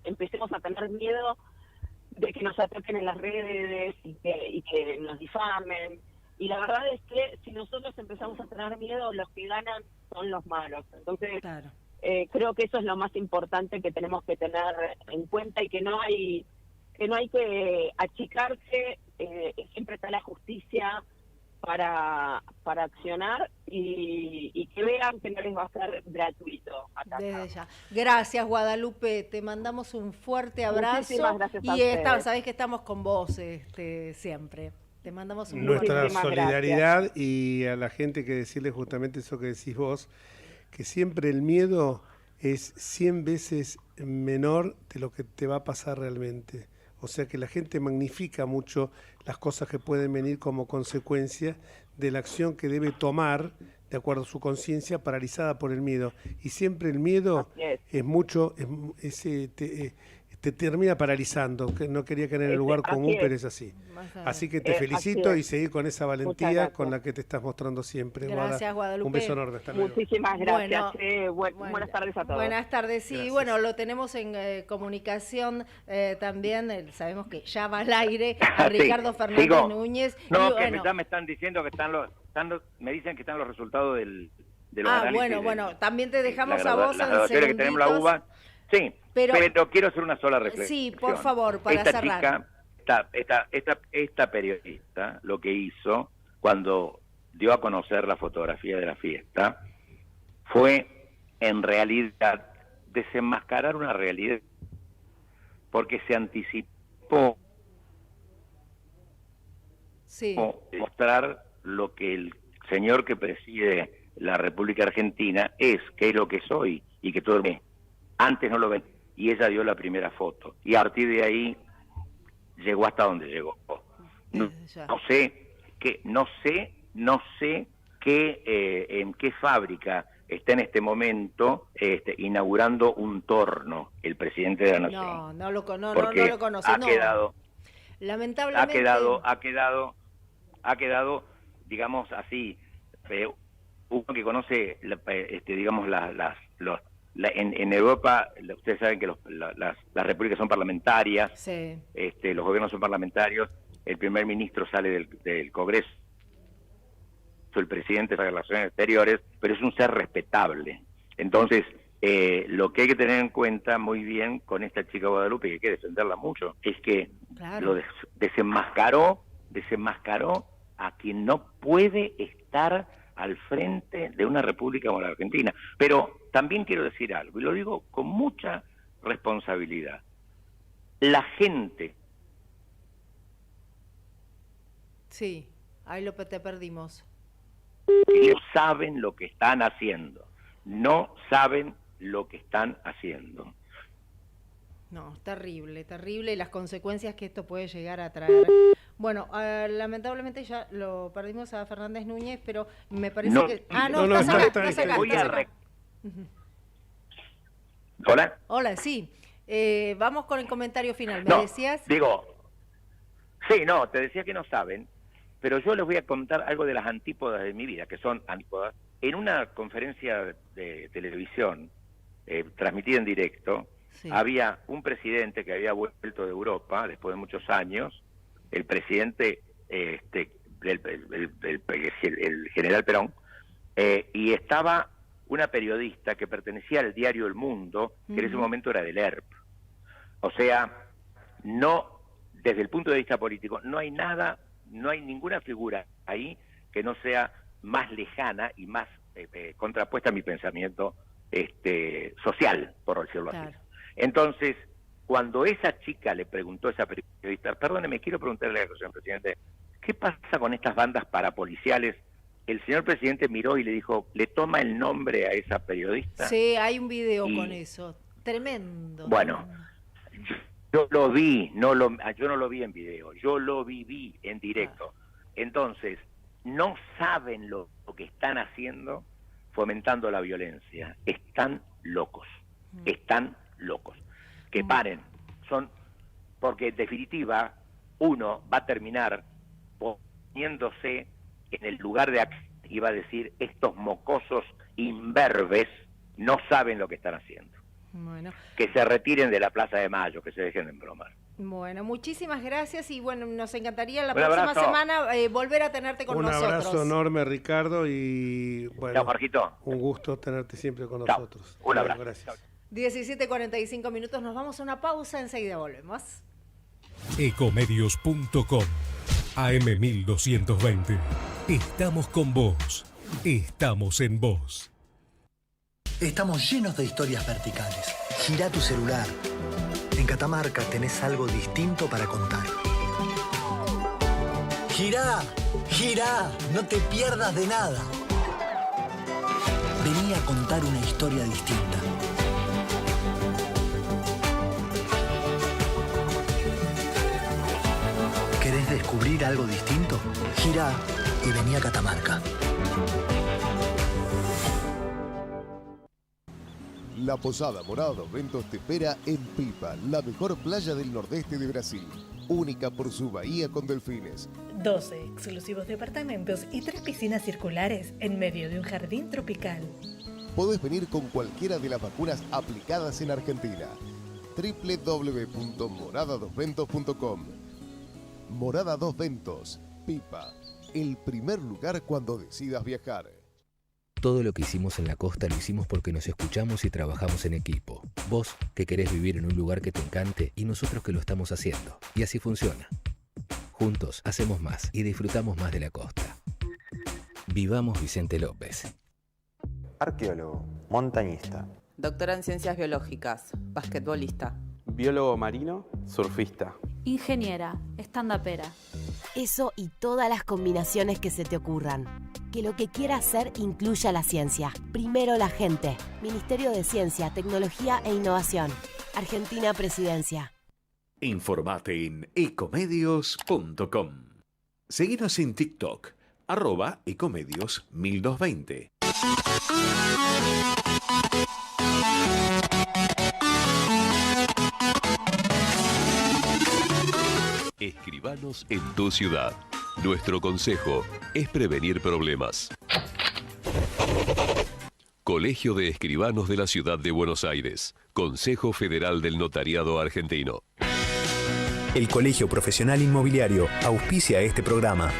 empecemos a tener miedo de que nos ataquen en las redes y que nos difamen. Y la verdad es que si nosotros empezamos a tener miedo, los que ganan son los malos. Entonces, Claro. creo que eso es lo más importante que tenemos que tener en cuenta y que no hay que achicarse. Siempre está la justicia para accionar y que vean que no les va a ser gratuito atacar. Desde ya. Gracias, Guadalupe. Te mandamos un fuerte abrazo. Muchísimas gracias a Y ustedes. sabés que estamos con vos siempre. Te mandamos un Nuestra Muchísimas solidaridad y a la gente que decirle justamente eso que decís vos, que siempre el miedo es 100 veces menor de lo que te va a pasar realmente. O sea que la gente magnifica mucho las cosas que pueden venir como consecuencia de la acción que debe tomar de acuerdo a su conciencia paralizada por el miedo. Y siempre el miedo es mucho, te termina paralizando. Que no quería caer en el lugar común, pero es así. Así que te felicito y seguir con esa valentía con la que te estás mostrando siempre. Gracias, Guadalupe. Un beso enorme. Hasta luego. Muchísimas gracias. Buenas tardes a todos. Buenas tardes. Sí, Gracias. bueno, lo tenemos en comunicación también. Sabemos que ya va al aire a Ricardo Fernández sigo. Núñez. No, y, que bueno, ya me están diciendo que me dicen que están los resultados de los análisis. bueno, también te dejamos a vos las en graduaciones que tenemos la segunditos. UBA. Sí, pero quiero hacer una sola reflexión. Sí, por favor, para esta cerrar. Chica, esta periodista, lo que hizo cuando dio a conocer la fotografía de la fiesta, fue en realidad desenmascarar una realidad, porque se anticipó mostrar lo que el señor que preside la República Argentina que es lo que soy, y que todo antes no lo ven, y ella dio la primera foto, y a partir de ahí llegó hasta donde llegó. No sé en qué fábrica está en este momento inaugurando un torno el presidente de la Nación. No lo conoce. Ha quedado, lamentablemente ha quedado, digamos así, uno que conoce, digamos, en Europa, ustedes saben que las repúblicas son parlamentarias, sí. Los gobiernos son parlamentarios, el primer ministro sale del Congreso, el presidente de las relaciones exteriores, pero es un ser respetable. Entonces, lo que hay que tener en cuenta muy bien con esta chica Guadalupe, que hay que defenderla mucho, es que lo desenmascaró a quien no puede estar al frente de una república como la Argentina. Pero también quiero decir algo, y lo digo con mucha responsabilidad. La gente... Sí, ahí te perdimos. No saben lo que están haciendo. No saben lo que están haciendo. No, terrible, y las consecuencias que esto puede llegar a traer. Bueno, lamentablemente ya lo perdimos a Fernández Núñez, pero me parece que... estás acá. ¿Hola? Hola, sí. Vamos con el comentario final, ¿me decías? Te decía que no saben, pero yo les voy a contar algo de las antípodas de mi vida, que son antípodas. En una conferencia de televisión, transmitida en directo, había un presidente que había vuelto de Europa después de muchos años, el presidente, el general Perón, y estaba una periodista que pertenecía al diario El Mundo, que en ese momento era del ERP. O sea, no, desde el punto de vista político, no hay ninguna figura ahí que no sea más lejana y más contrapuesta a mi pensamiento social, por decirlo Claro. así. Entonces, cuando esa chica le preguntó a esa periodista, perdóneme, quiero preguntarle al señor presidente, ¿qué pasa con estas bandas parapoliciales? El señor presidente miró y le dijo, ¿le toma el nombre a esa periodista? Sí, hay un video Y- con eso. Tremendo. Bueno, yo lo vi, yo no lo vi en video, yo lo viví en directo. Entonces, no saben lo que están haciendo fomentando la violencia. Están locos, están locos. Que paren, porque en definitiva uno va a terminar poniéndose en el lugar de acción y va a decir, estos mocosos imberbes no saben lo que están haciendo. Bueno, Que se retiren de la Plaza de Mayo, que se dejen de embromar. bueno, muchísimas gracias y bueno, nos encantaría la Un próxima abrazo. semana volver a tenerte con Un nosotros. abrazo enorme, Ricardo, y bueno, Chao, Jorgito. un gusto tenerte siempre con Chao. nosotros. Un abrazo. Gracias. 17:45 minutos, nos vamos a una pausa, enseguida volvemos. Ecomedios.com AM1220. Estamos con vos. Estamos en vos. Estamos llenos de historias verticales. Girá tu celular. En Catamarca tenés algo distinto para contar. Girá, girá, no te pierdas de nada. Vení a contar una historia distinta. ¿Querés descubrir algo distinto? Girá y vení a Catamarca. La Posada Morada dos Ventos te espera en Pipa, la mejor playa del nordeste de Brasil. Única por su bahía con delfines. 12 exclusivos departamentos y 3 piscinas circulares en medio de un jardín tropical. Podés venir con cualquiera de las vacunas aplicadas en Argentina. www.moradadosventos.com. Morada Dos Ventos, Pipa, el primer lugar cuando decidas viajar. Todo lo que hicimos en la costa lo hicimos porque nos escuchamos y trabajamos en equipo. Vos, que querés vivir en un lugar que te encante, y nosotros que lo estamos haciendo. Y así funciona. Juntos hacemos más y disfrutamos más de la costa. Vivamos Vicente López. Arqueólogo, montañista, Doctora en Ciencias Biológicas, basquetbolista. biólogo marino, surfista. Ingeniera, estandapera. Eso y todas las combinaciones que se te ocurran. Que lo que quieras hacer incluya la ciencia. Primero la gente. Ministerio de Ciencia, Tecnología e Innovación. Argentina Presidencia. Informate en ecomedios.com. Seguinos en TikTok, @ecomedios1220. Escribanos en tu ciudad. Nuestro consejo es prevenir problemas. Colegio de Escribanos de la Ciudad de Buenos Aires. Consejo Federal del Notariado Argentino. El Colegio Profesional Inmobiliario auspicia este programa.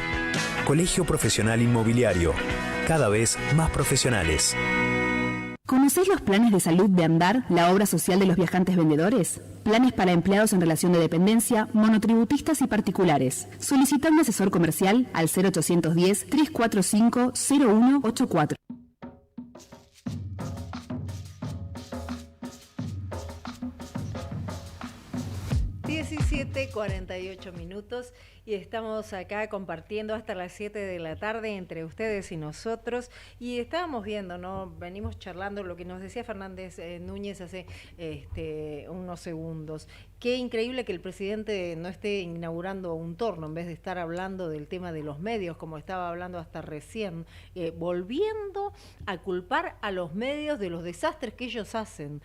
Colegio Profesional Inmobiliario, cada vez más profesionales. ¿Conocés los planes de salud de Andar, la obra social de los viajantes vendedores? Planes para empleados en relación de dependencia, monotributistas y particulares. Solicita un asesor comercial al 0810-345-0184. ...17:48 y estamos acá compartiendo hasta las 7 de la tarde entre ustedes y nosotros, y estábamos viendo, ¿no? Venimos charlando lo que nos decía Fernández Núñez hace unos segundos. Qué increíble que el presidente no esté inaugurando un torno en vez de estar hablando del tema de los medios, como estaba hablando hasta recién, volviendo a culpar a los medios de los desastres que ellos hacen.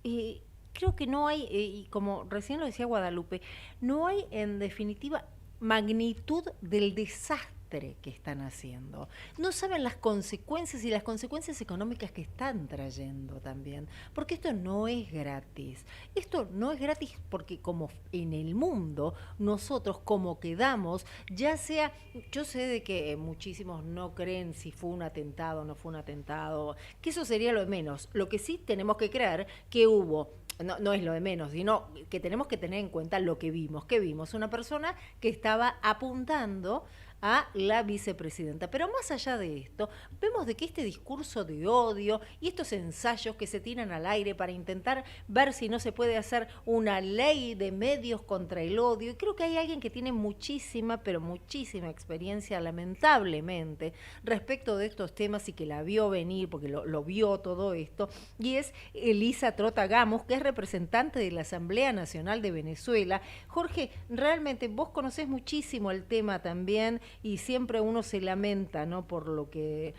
Y creo que no hay, y como recién lo decía Guadalupe, no hay en definitiva magnitud del desastre que están haciendo. No saben las consecuencias y las consecuencias económicas que están trayendo también, porque esto no es gratis. Esto no es gratis porque como en el mundo nosotros como quedamos, ya sea, yo sé de que muchísimos no creen si fue un atentado o no fue un atentado, que eso sería lo de menos. Lo que sí tenemos que creer que hubo, no es lo de menos, sino que tenemos que tener en cuenta lo que vimos. ¿Qué vimos? Una persona que estaba apuntando a la vicepresidenta. Pero más allá de esto, vemos de que este discurso de odio y estos ensayos que se tiran al aire para intentar ver si no se puede hacer una ley de medios contra el odio, y creo que hay alguien que tiene muchísima, pero muchísima experiencia, lamentablemente, respecto de estos temas y que la vio venir, porque lo vio todo esto, y es Elisa Trota Gamos, que es representante de la Asamblea Nacional de Venezuela. Jorge, realmente vos conocés muchísimo el tema también y siempre uno se lamenta, ¿no?, por lo que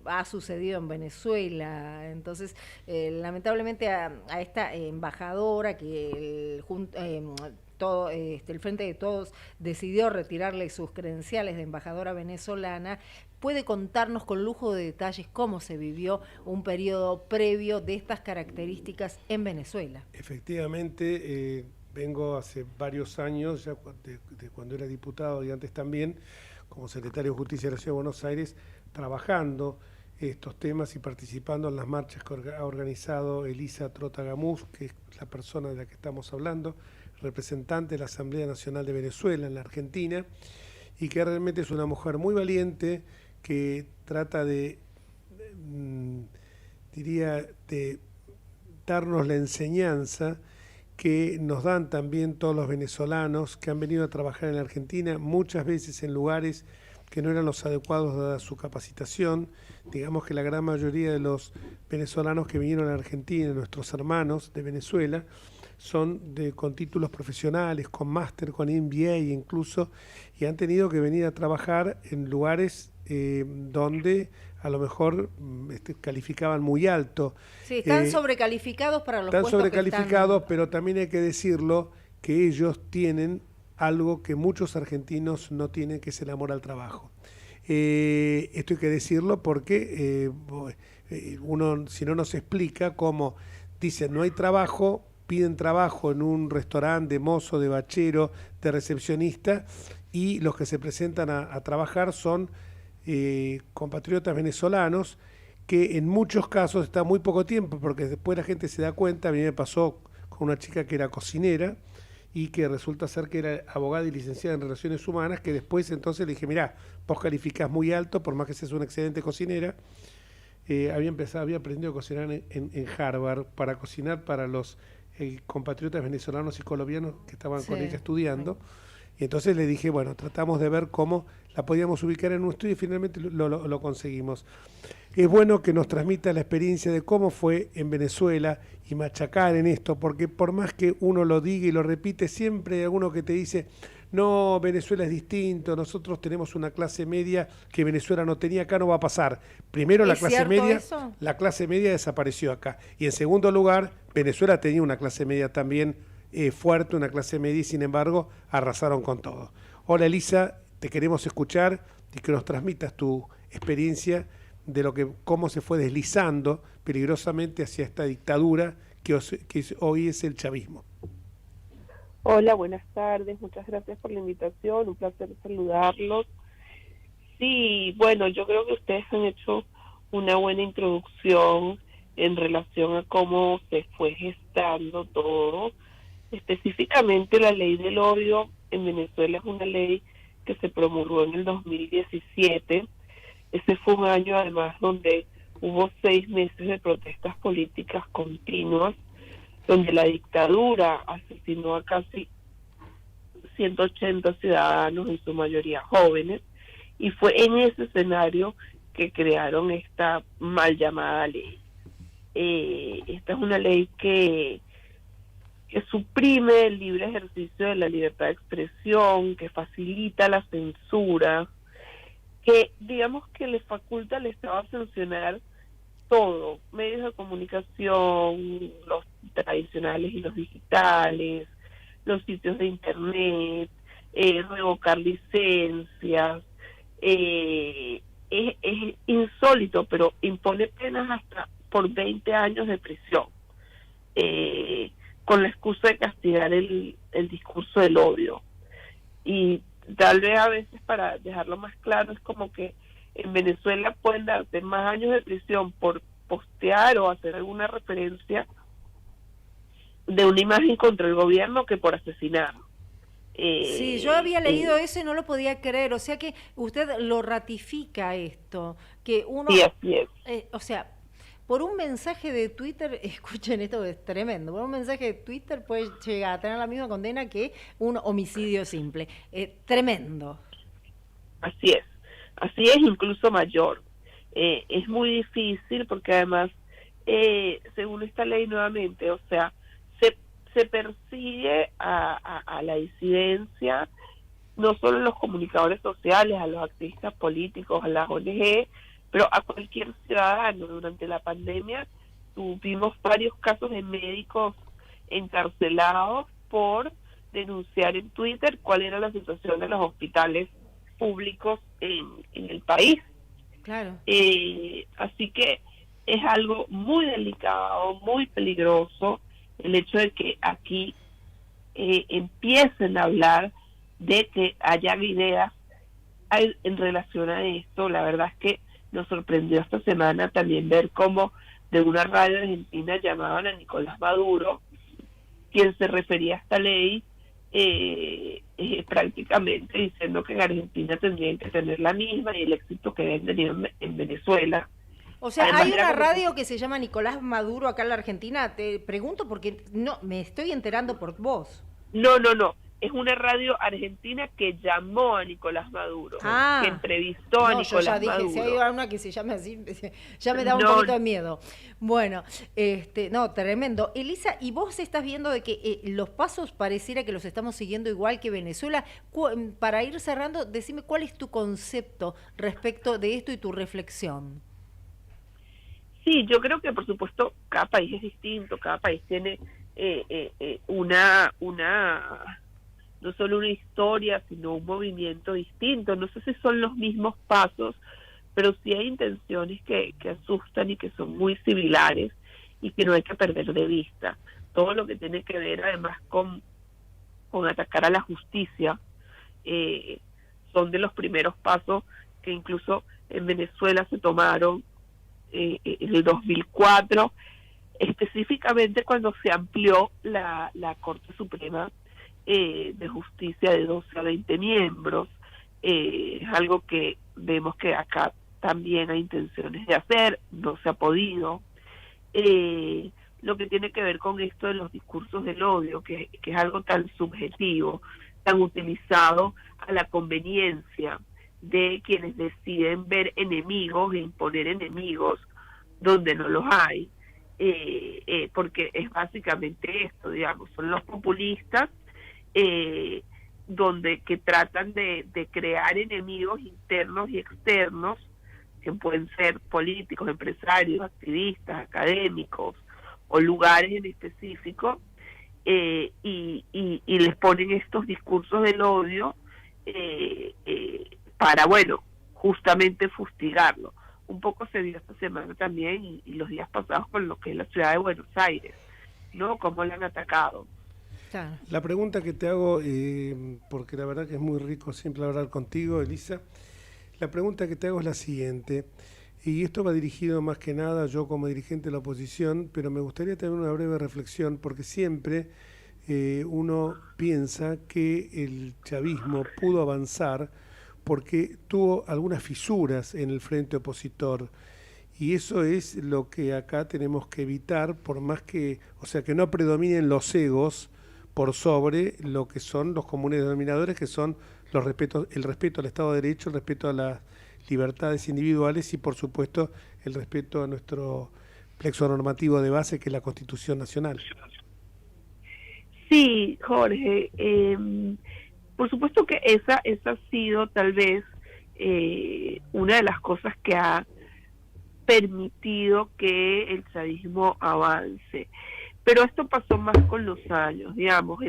ha sucedido en Venezuela. Entonces, lamentablemente a esta embajadora que el Frente de Todos decidió retirarle sus credenciales de embajadora venezolana, puede contarnos con lujo de detalles cómo se vivió un periodo previo de estas características en Venezuela. Efectivamente, vengo hace varios años, ya de cuando era diputado y antes también, como secretario de Justicia de la Ciudad de Buenos Aires, trabajando estos temas y participando en las marchas que ha organizado Elisa Trota Gamos, que es la persona de la que estamos hablando, representante de la Asamblea Nacional de Venezuela en la Argentina, y que realmente es una mujer muy valiente, que trata de darnos la enseñanza que nos dan también todos los venezolanos que han venido a trabajar en la Argentina, muchas veces en lugares que no eran los adecuados dada su capacitación. Digamos que la gran mayoría de los venezolanos que vinieron a la Argentina, nuestros hermanos de Venezuela, son con títulos profesionales, con máster, con MBA incluso, y han tenido que venir a trabajar en lugares donde a lo mejor calificaban muy alto. Sí, están sobrecalificados para los puestos que están. Están sobrecalificados, pero también hay que decirlo que ellos tienen algo que muchos argentinos no tienen, que es el amor al trabajo. Esto hay que decirlo porque uno, si no, nos explica cómo dicen no hay trabajo, piden trabajo en un restaurante de mozo, de bachero, de recepcionista, y los que se presentan a trabajar son compatriotas venezolanos que en muchos casos está muy poco tiempo, porque después la gente se da cuenta. A mí me pasó con una chica que era cocinera y que resulta ser que era abogada y licenciada en Relaciones Humanas, que después entonces le dije, mirá, vos calificás muy alto, por más que seas una excelente cocinera. Había aprendido a cocinar en Harvard, para cocinar para los compatriotas venezolanos y colombianos que estaban con ella estudiando. Y entonces le dije, bueno, tratamos de ver cómo la podíamos ubicar en un estudio y finalmente lo conseguimos. Es bueno que nos transmita la experiencia de cómo fue en Venezuela y machacar en esto, porque por más que uno lo diga y lo repite, siempre hay alguno que te dice, no, Venezuela es distinto, nosotros tenemos una clase media que Venezuela no tenía, acá no va a pasar. Primero, la clase media desapareció acá. Y en segundo lugar, Venezuela tenía una clase media también fuerte, una clase media, y sin embargo arrasaron con todo. Hola Elisa, te queremos escuchar y que nos transmitas tu experiencia de cómo se fue deslizando peligrosamente hacia esta dictadura que hoy es el chavismo. Hola, buenas tardes, muchas gracias por la invitación, un placer saludarlos. Sí, bueno, yo creo que ustedes han hecho una buena introducción en relación a cómo se fue gestando todo. Específicamente la ley del odio en Venezuela es una ley que se promulgó en el 2017. Ese fue un año además donde hubo 6 meses de protestas políticas continuas, donde la dictadura asesinó a casi 180 ciudadanos, en su mayoría jóvenes, y fue en ese escenario que crearon esta mal llamada ley. Esta es una ley que suprime el libre ejercicio de la libertad de expresión, que facilita la censura, que digamos que le faculta al Estado a sancionar todo, medios de comunicación, los tradicionales y los digitales, los sitios de internet, revocar licencias. Es insólito, pero impone penas hasta por 20 años de prisión, con la excusa de castigar el discurso del odio. Y tal vez a veces, para dejarlo más claro, es como que en Venezuela pueden darte más años de prisión por postear o hacer alguna referencia de una imagen contra el gobierno que por asesinar. Sí, yo había leído eso y no lo podía creer, o sea que usted lo ratifica esto, que uno... Sí, así es. O sea, por un mensaje de Twitter, escuchen esto, es tremendo, por un mensaje de Twitter puede llegar a tener la misma condena que un homicidio simple. Tremendo. Así es incluso mayor. Es muy difícil porque además, según esta ley nuevamente, o sea, se persigue a la disidencia, no solo a los comunicadores sociales, a los activistas políticos, a las ONG, pero a cualquier ciudadano. Durante la pandemia tuvimos varios casos de médicos encarcelados por denunciar en Twitter cuál era la situación de los hospitales públicos en el país. Claro. Así que es algo muy delicado, muy peligroso, el hecho de que aquí empiecen a hablar de que haya ideas en relación a esto. La verdad es que nos sorprendió esta semana también ver cómo de una radio argentina llamaban a Nicolás Maduro, quien se refería a esta ley prácticamente diciendo que en Argentina tendrían que tener la misma y el éxito que habían tenido en Venezuela. O sea, Además, hay una radio que se llama Nicolás Maduro acá en la Argentina. Te pregunto porque no me estoy enterando por vos. No. Es una radio argentina que llamó a Nicolás Maduro, que entrevistó a Nicolás yo ya dije, Maduro. si hay una que se llame así, ya me da un poquito de miedo. Bueno, tremendo. Elisa, ¿y vos estás viendo de que los pasos pareciera que los estamos siguiendo igual que Venezuela? Para ir cerrando, decime cuál es tu concepto respecto de esto y tu reflexión. Sí, yo creo que por supuesto cada país es distinto, cada país tiene no solo una historia, sino un movimiento distinto. No sé si son los mismos pasos, pero sí hay intenciones que asustan y que son muy similares y que no hay que perder de vista. Todo lo que tiene que ver además con atacar a la justicia son de los primeros pasos que incluso en Venezuela se tomaron en el 2004, específicamente cuando se amplió la Corte Suprema de Justicia de 12 a 20 miembros. Es algo que vemos que acá también hay intenciones de hacer, no se ha podido. Lo que tiene que ver con esto de los discursos del odio, que es algo tan subjetivo, tan utilizado a la conveniencia de quienes deciden ver enemigos e imponer enemigos donde no los hay, porque es básicamente esto, digamos, son los populistas que tratan de crear enemigos internos y externos, que pueden ser políticos, empresarios, activistas, académicos o lugares en específico, y les ponen estos discursos del odio para, justamente fustigarlo. Un poco se vio esta semana también y los días pasados con lo que es la ciudad de Buenos Aires, ¿no? Cómo le han atacado. La pregunta que te hago, porque la verdad que es muy rico siempre hablar contigo, Elisa, la pregunta que te hago es la siguiente, y esto va dirigido más que nada yo como dirigente de la oposición, pero me gustaría tener una breve reflexión, porque siempre uno piensa que el chavismo pudo avanzar porque tuvo algunas fisuras en el frente opositor, y eso es lo que acá tenemos que evitar, por más que, o sea, que no predominen los egos por sobre lo que son los comunes denominadores, que son el respeto al Estado de Derecho, el respeto a las libertades individuales y, por supuesto, el respeto a nuestro plexo normativo de base, que es la Constitución Nacional. Sí, Jorge, por supuesto que esa ha sido tal vez una de las cosas que ha permitido que el chavismo avance. Pero esto pasó más con los años, digamos.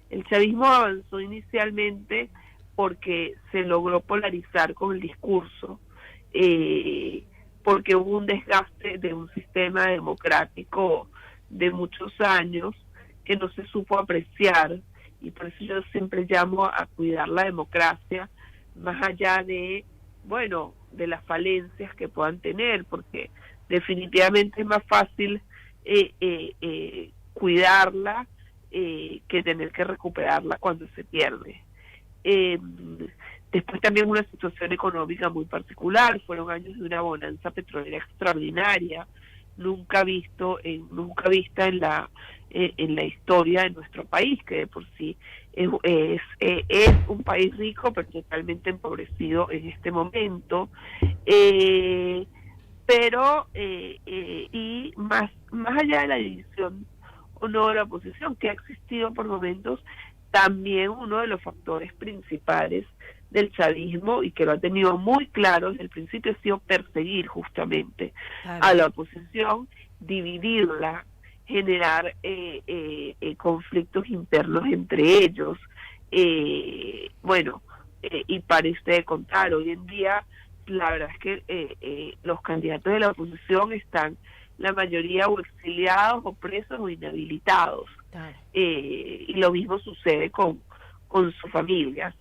El chavismo avanzó inicialmente porque se logró polarizar con el discurso, porque hubo un desgaste de un sistema democrático de muchos años que no se supo apreciar, y por eso yo siempre llamo a cuidar la democracia, más allá de, de las falencias que puedan tener, porque definitivamente es más fácil cuidarla que tener que recuperarla cuando se pierde. Después también una situación económica muy particular, fueron años de una bonanza petrolera extraordinaria, nunca vista en la historia de nuestro país, que de por sí es un país rico pero totalmente empobrecido en este momento, y más allá de la división o no de la oposición que ha existido por momentos, también uno de los factores principales del chavismo, y que lo ha tenido muy claro desde el principio, ha sido perseguir justamente a la oposición, dividirla, generar conflictos internos entre ellos. Y parece de contar, hoy en día la verdad es que los candidatos de la oposición están la mayoría o exiliados o presos o inhabilitados. Y lo mismo sucede con sus familias.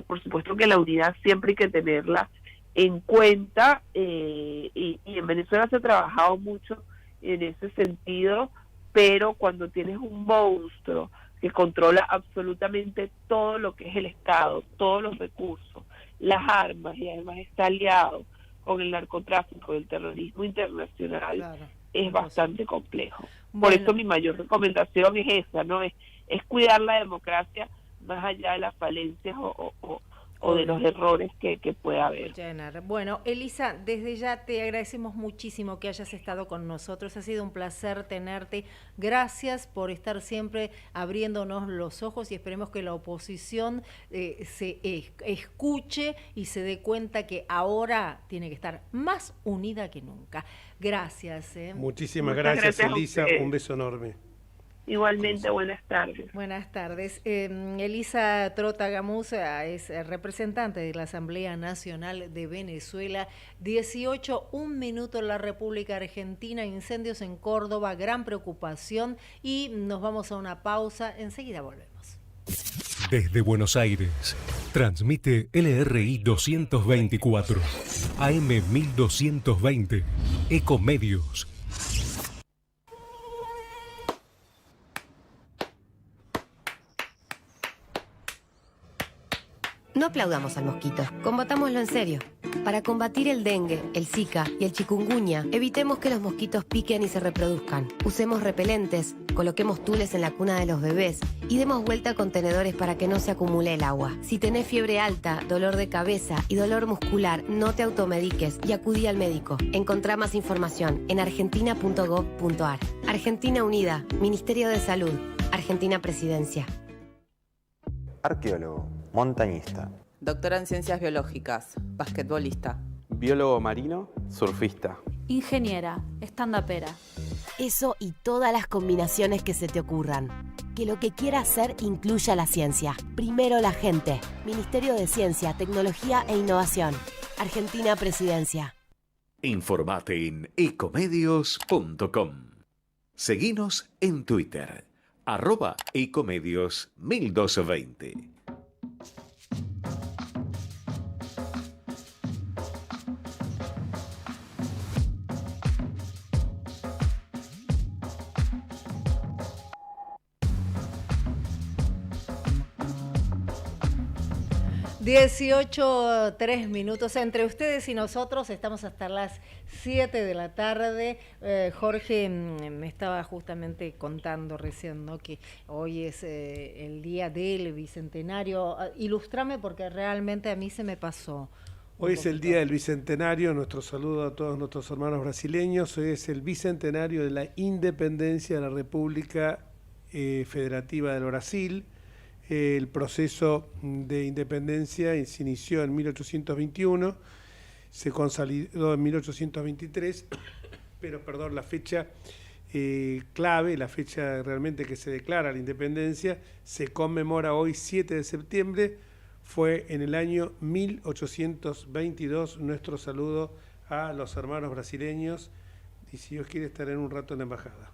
Por supuesto que la unidad siempre hay que tenerla en cuenta, y en Venezuela se ha trabajado mucho en ese sentido, pero cuando tienes un monstruo que controla absolutamente todo lo que es el Estado, todos los recursos, las armas, y además está aliado con el narcotráfico y el terrorismo internacional, es bastante complejo. Por eso mi mayor recomendación es esa, ¿no? Es cuidar la democracia más allá de las falencias o de los errores que pueda haber. Bueno, Elisa, desde ya te agradecemos muchísimo que hayas estado con nosotros. Ha sido un placer tenerte. Gracias por estar siempre abriéndonos los ojos, y esperemos que la oposición se escuche y se dé cuenta que ahora tiene que estar más unida que nunca. Gracias. Muchísimas gracias, Elisa. Un beso enorme. Igualmente, buenas tardes. Buenas tardes. Elisa Trota Gamuza es representante de la Asamblea Nacional de Venezuela. 1 minuto en la República Argentina, incendios en Córdoba, gran preocupación, y nos vamos a una pausa. Enseguida volvemos. Desde Buenos Aires, transmite LRI 224, AM 1220, Ecomedios. No aplaudamos al mosquito, combatámoslo en serio. Para combatir el dengue, el zika y el chikungunya, evitemos que los mosquitos piquen y se reproduzcan. Usemos repelentes, coloquemos tules en la cuna de los bebés y demos vuelta a contenedores para que no se acumule el agua. Si tenés fiebre alta, dolor de cabeza y dolor muscular, no te automediques y acudí al médico. Encontrá más información en argentina.gov.ar. Argentina Unida, Ministerio de Salud, Argentina Presidencia. Arqueólogo, montañista. Doctora en Ciencias Biológicas, basquetbolista. Biólogo marino, surfista. Ingeniera, estandapera. Eso y todas las combinaciones que se te ocurran. Que lo que quieras hacer incluya la ciencia. Primero la gente. Ministerio de Ciencia, Tecnología e Innovación. Argentina Presidencia. Informate en ecomedios.com. Seguinos en Twitter, @ecomedios1220. Tres minutos entre ustedes y nosotros. Estamos hasta las 7 de la tarde. Jorge me estaba justamente contando recién, ¿no?, que hoy es el día del Bicentenario. Ilústrame, porque realmente a mí se me pasó. Hoy es el día del Bicentenario. Nuestro saludo a todos nuestros hermanos brasileños. Hoy es el Bicentenario de la Independencia de la República Federativa del Brasil. El proceso de independencia se inició en 1821, se consolidó en 1823, pero la fecha clave, la fecha realmente que se declara la independencia, se conmemora hoy 7 de septiembre, fue en el año 1822. Nuestro saludo a los hermanos brasileños, y si Dios quiere estaré en un rato en la embajada.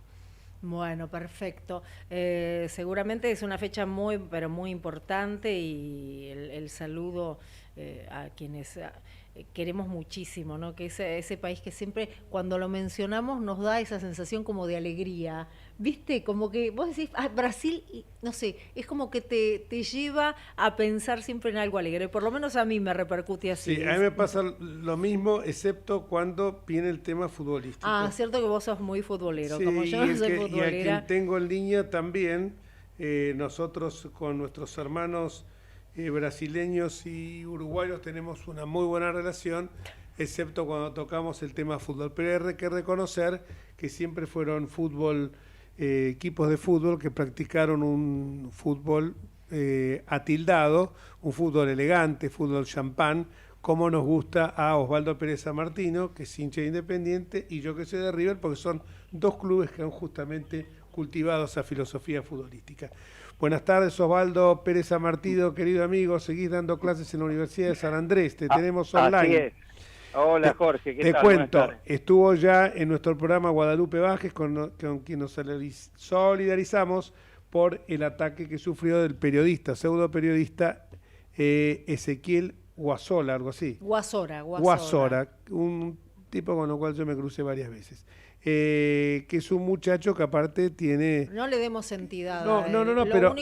Bueno, perfecto. Seguramente es una fecha muy, pero muy importante, y el saludo a quienes queremos muchísimo, ¿no? Que ese país que siempre cuando lo mencionamos nos da esa sensación como de alegría, ¿viste? Como que vos decís, Brasil, no sé, es como que te lleva a pensar siempre en algo alegre, por lo menos a mí me repercute así. Sí, a mí me pasa lo mismo, excepto cuando viene el tema futbolístico. Cierto que vos sos muy futbolero, sí, como yo no soy futbolera. Y a quien tengo en línea también, nosotros con nuestros hermanos brasileños y uruguayos tenemos una muy buena relación, excepto cuando tocamos el tema fútbol. Pero hay que reconocer que siempre fueron equipos de fútbol que practicaron un fútbol atildado, un fútbol elegante, fútbol champán, como nos gusta a Osvaldo Pérez Sammartino, que es hincha de Independiente, y yo que soy de River, porque son dos clubes que han justamente cultivado esa filosofía futbolística. Buenas tardes, Osvaldo Pérez Sammartino, querido amigo, seguís dando clases en la Universidad de San Andrés, te tenemos online. Así es. Hola Jorge, ¿qué tal? Te cuento, estuvo ya en nuestro programa Guadalupe Vázquez, con quien nos solidarizamos por el ataque que sufrió del periodista, pseudo periodista Ezequiel Guasola, algo así. Guasora, un tipo con el cual yo me crucé varias veces. Que es un muchacho que aparte tiene... No le demos entidad. No, pero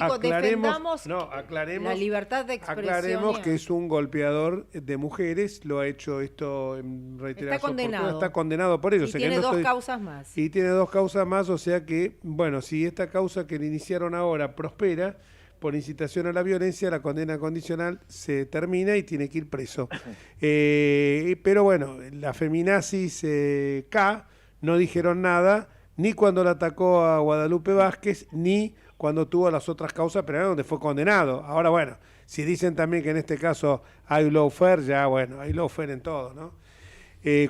aclaremos la libertad de expresión. Aclaremos que es un golpeador de mujeres, lo ha hecho esto en reiteración. Está condenado por ello. Y tiene dos causas más. Y tiene 2 causas más, o sea que, bueno, si esta causa que le iniciaron ahora prospera, por incitación a la violencia, la condena condicional se termina y tiene que ir preso. Pero bueno, la feminazis K no dijeron nada, ni cuando la atacó a Guadalupe Vázquez, ni cuando tuvo las otras causas penales donde fue condenado. Ahora, bueno, si dicen también que en este caso hay lawfare, ya bueno, hay lawfare en todo, ¿no?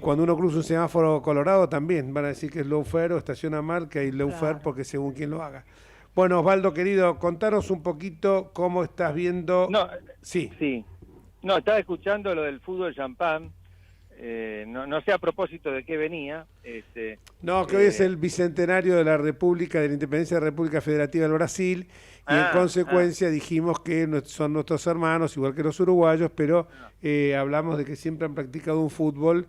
Cuando uno cruza un semáforo colorado también van a decir que es lawfare o estaciona mal, que hay lawfare porque según quien lo haga. Bueno, Osvaldo, querido, contanos un poquito cómo estás viendo... Sí. No, estaba escuchando lo del fútbol champán. No sé a propósito de qué venía. Que hoy es el bicentenario de la República, de la Independencia de la República Federativa del Brasil, y en consecuencia dijimos que son nuestros hermanos, igual que los uruguayos, pero hablamos de que siempre han practicado un fútbol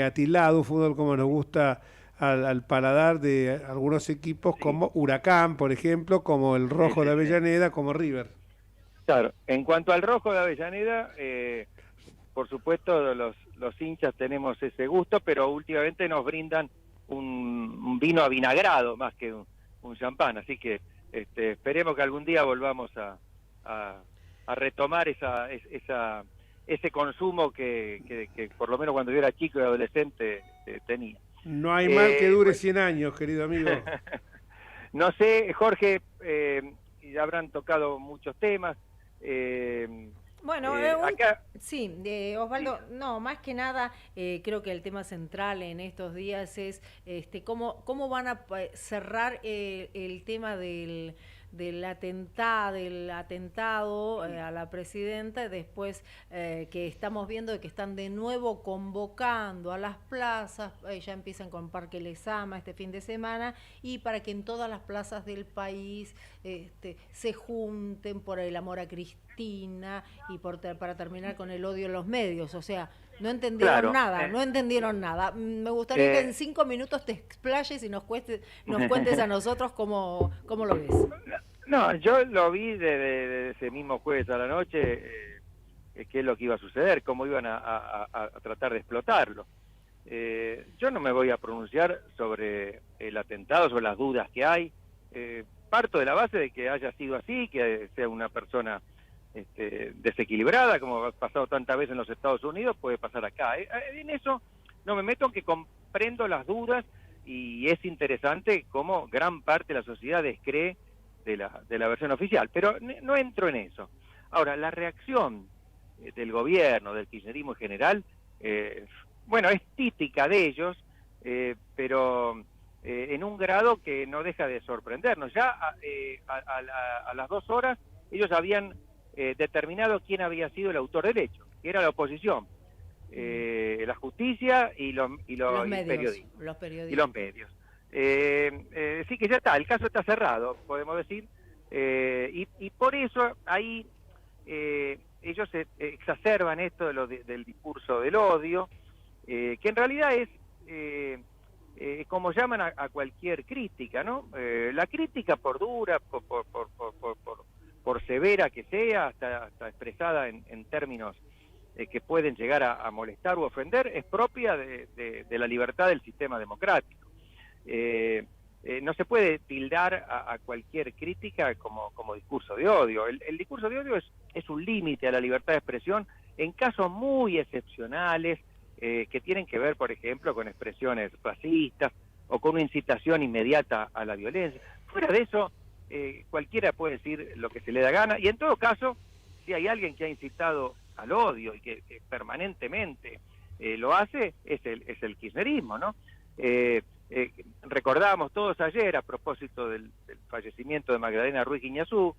atildado, un fútbol como nos gusta al paladar de algunos equipos como Huracán, por ejemplo, como el Rojo de Avellaneda, como River. Claro, en cuanto al Rojo de Avellaneda, por supuesto los hinchas tenemos ese gusto, pero últimamente nos brindan un vino avinagrado más que un champán, así que esperemos que algún día volvamos a retomar ese consumo que por lo menos cuando yo era chico y adolescente tenía. No hay mal que dure 100 años, querido amigo. No sé, Jorge, ya habrán tocado muchos temas. Bueno, acá... sí, Osvaldo, no, más que nada creo que el tema central en estos días es cómo van a cerrar el tema del atentado a la presidenta, después que estamos viendo que están de nuevo convocando a las plazas, ya empiezan con Parque Lezama este fin de semana, y para que en todas las plazas del país se junten por el amor a Cristina y para terminar con el odio en los medios, o sea, no entendieron nada. Me gustaría que en 5 minutos te explayes y nos cuentes a nosotros cómo lo ves. No, yo lo vi de ese mismo jueves a la noche, qué es lo que iba a suceder, cómo iban a tratar de explotarlo. Yo no me voy a pronunciar sobre el atentado, sobre las dudas que hay. Parto de la base de que haya sido así, que sea una persona desequilibrada, como ha pasado tantas veces en los Estados Unidos, puede pasar acá. En eso no me meto, aunque comprendo las dudas, y es interesante cómo gran parte de la sociedad descree de la versión oficial, pero no entro en eso. Ahora, la reacción del gobierno, del kirchnerismo en general, bueno, es típica de ellos, pero en un grado que no deja de sorprendernos. Ya a las 2 horas ellos habían determinado quién había sido el autor del hecho, que era la oposición, la justicia y los periodistas. Y los medios. Sí, que ya está, el caso está cerrado, podemos decir, y por eso ahí ellos exacerban esto del discurso del odio, que en realidad es como llaman a cualquier crítica, ¿no? La crítica, por dura, por severa que sea, hasta expresada en términos que pueden llegar a molestar u ofender, es propia de la libertad del sistema democrático. No se puede tildar a cualquier crítica como discurso de odio. El discurso de odio es un límite a la libertad de expresión en casos muy excepcionales, que tienen que ver, por ejemplo, con expresiones racistas o con una incitación inmediata a la violencia. Fuera de eso, cualquiera puede decir lo que se le da gana, y en todo caso, si hay alguien que ha incitado al odio y que permanentemente lo hace, es el kirchnerismo, ¿no? Recordábamos todos ayer, a propósito del fallecimiento de Magdalena Ruiz Guiñazú,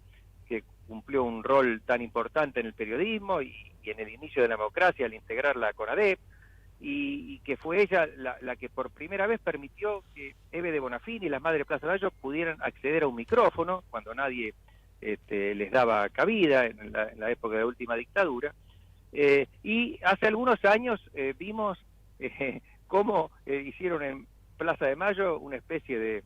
que cumplió un rol tan importante en el periodismo y en el inicio de la democracia al integrar la CONADEP, y que fue ella la que por primera vez permitió que Eve de Bonafini y las Madres de Plaza Mayo pudieran acceder a un micrófono cuando nadie les daba cabida en la época de la última dictadura. Y hace algunos años vimos cómo hicieron en Plaza de Mayo una especie de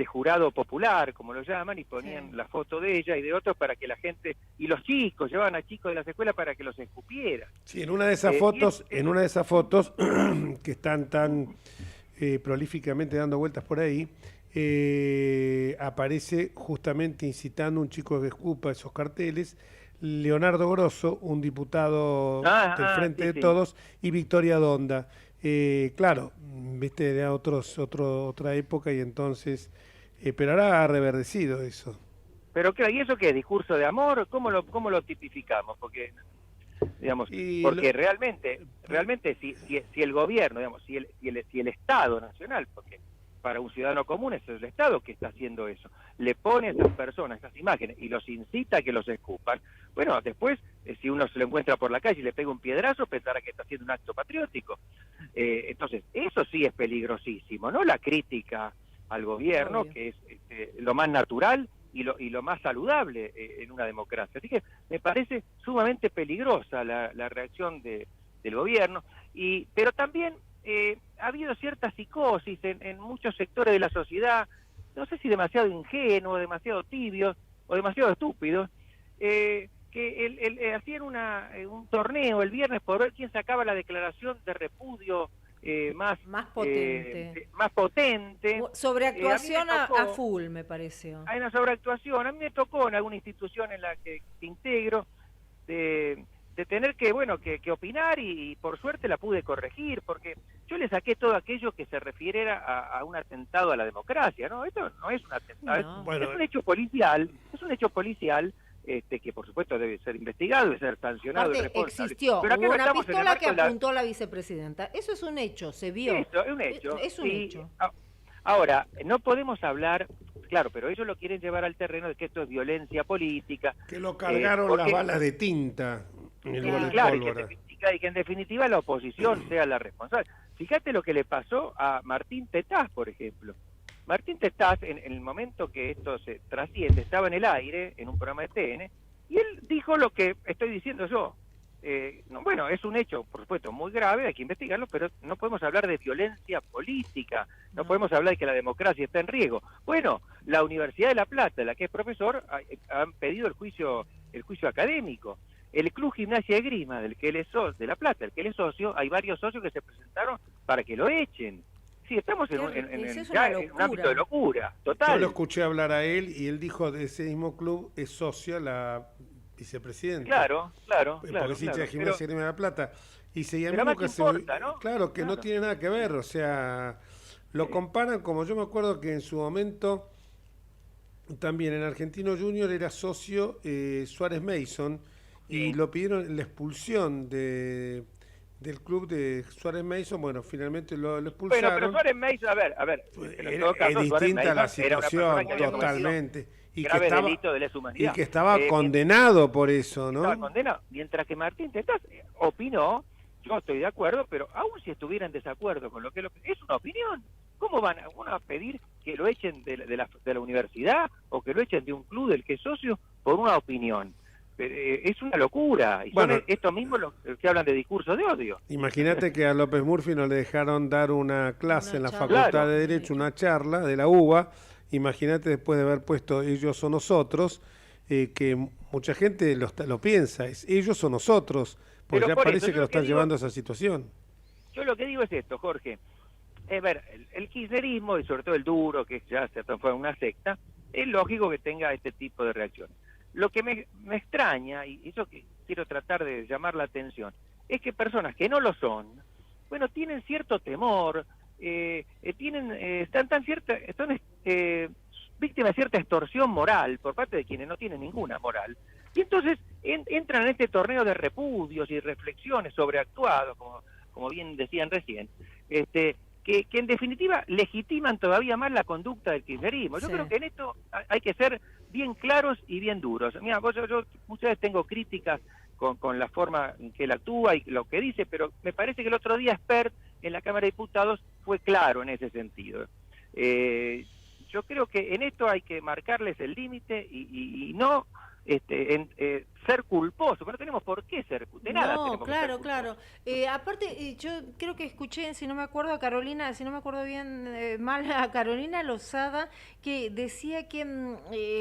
jurado popular, como lo llaman, y ponían la foto de ella y de otros para que la gente, y los chicos, llevaban a chicos de las escuelas para que los escupieran. Sí, en una de esas fotos que están tan prolíficamente dando vueltas por ahí, aparece justamente incitando a un chico que escupa esos carteles, Leonardo Grosso, un diputado del Frente de Todos, y Victoria Donda. Claro, viste, era otra época, y entonces, pero ahora ha reverdecido eso. Pero claro, ¿y eso qué es? ¿Discurso de amor? ¿Cómo lo tipificamos? Porque, digamos, realmente si el gobierno, digamos, si el Estado Nacional, porque para un ciudadano común es el Estado que está haciendo eso, le pone a esas personas esas imágenes y los incita a que los escupan, bueno, después, si uno se lo encuentra por la calle y le pega un piedrazo, pensará que está haciendo un acto patriótico. Entonces, eso sí es peligrosísimo, ¿no? La crítica al gobierno, que es lo más natural y lo más saludable en una democracia. Así que me parece sumamente peligrosa la reacción del gobierno, pero también ha habido cierta psicosis en muchos sectores de la sociedad, no sé si demasiado ingenuos, demasiado tibios o demasiado estúpidos, que hacían un torneo el viernes por ver quién sacaba la declaración de repudio más potente. Sobreactuación a full, me pareció. Hay una sobreactuación. A mí me tocó en alguna institución en la que integro de tener que opinar, y por suerte la pude corregir, porque yo le saqué todo aquello que se refiriera a un atentado a la democracia, ¿no? Esto no es un atentado, es un hecho policial, que por supuesto debe ser investigado, debe ser sancionado y responsable. Existió, hubo una pistola que apuntó a la vicepresidenta. Eso es un hecho, se vio. Eso es un hecho. Es un hecho. Ahora, no podemos hablar, claro, pero ellos lo quieren llevar al terreno de que esto es violencia política. Que lo cargaron las balas de tinta en el lugar de pólvora. Y que en definitiva la oposición sea la responsable. Fíjate lo que le pasó a Martín Tetaz, por ejemplo. Martín Tetaz, en el momento que esto se trasciende, estaba en el aire, en un programa de TN, y él dijo lo que estoy diciendo yo. Bueno, es un hecho, por supuesto, muy grave, hay que investigarlo, pero no podemos hablar de violencia política, no podemos hablar de que la democracia está en riesgo. Bueno, la Universidad de La Plata, de la que es profesor, han pedido el juicio académico. El Club Gimnasia de Esgrima, del que él es socio, de La Plata, del que él es socio, hay varios socios que se presentaron para que lo echen. Sí, estamos en un ámbito de locura, total. Yo lo escuché hablar a él, y él dijo de ese mismo club es socia la vicepresidenta. Claro. Porque es hincha de Gimnasia de La Plata. Y seguía mismo que importa, ¿no? Claro, que no tiene nada que ver, o sea, lo comparan, como yo me acuerdo que en su momento también en Argentino Junior era socio Suárez Mason, y lo pidieron la expulsión del club de Suárez Mason. Bueno, finalmente lo expulsaron. Bueno, pero Suárez Mason, a ver, en todo caso, es distinta la situación, totalmente. Y delito de lesa humanidad. Y que estaba condenado por eso, ¿no? Estaba condenado, mientras que Martín Tetaz opinó, yo estoy de acuerdo, pero aún si estuviera en desacuerdo con lo que es una opinión. ¿Cómo van a pedir que lo echen de la universidad o que lo echen de un club del que es socio por una opinión? es una locura. Y son estos mismos los que hablan de discursos de odio. Imagínate que a López Murphy no le dejaron dar una clase en la Facultad Claro. de Derecho, una charla de la UBA. Imagínate después de haber puesto ellos o nosotros, que mucha gente lo piensa, es ellos o nosotros, porque Pero ya por parece eso, que lo están digo, llevando a esa situación. Yo lo que digo es esto, Jorge. Ver, el kirchnerismo, y sobre todo el duro, que ya se transforma en una secta, es lógico que tenga este tipo de reacciones. Lo que me extraña, y eso que quiero tratar de llamar la atención, es que personas que no lo son, bueno, tienen cierto temor, son víctimas de cierta extorsión moral por parte de quienes no tienen ninguna moral. Y entonces entran en este torneo de repudios y reflexiones sobreactuados, como bien decían recién, que en definitiva legitiman todavía más la conducta del kirchnerismo. Yo creo que en esto hay que ser bien claros y bien duros. Mira, yo muchas veces tengo críticas con la forma en que él actúa y lo que dice, pero me parece que el otro día Spert en la Cámara de Diputados fue claro en ese sentido. Yo creo que en esto hay que marcarles el límite y no ser culposo, porque no tenemos por qué ser de nada. No, claro. Aparte, yo creo que escuché, si no me acuerdo bien mal, a Carolina Lozada, que decía que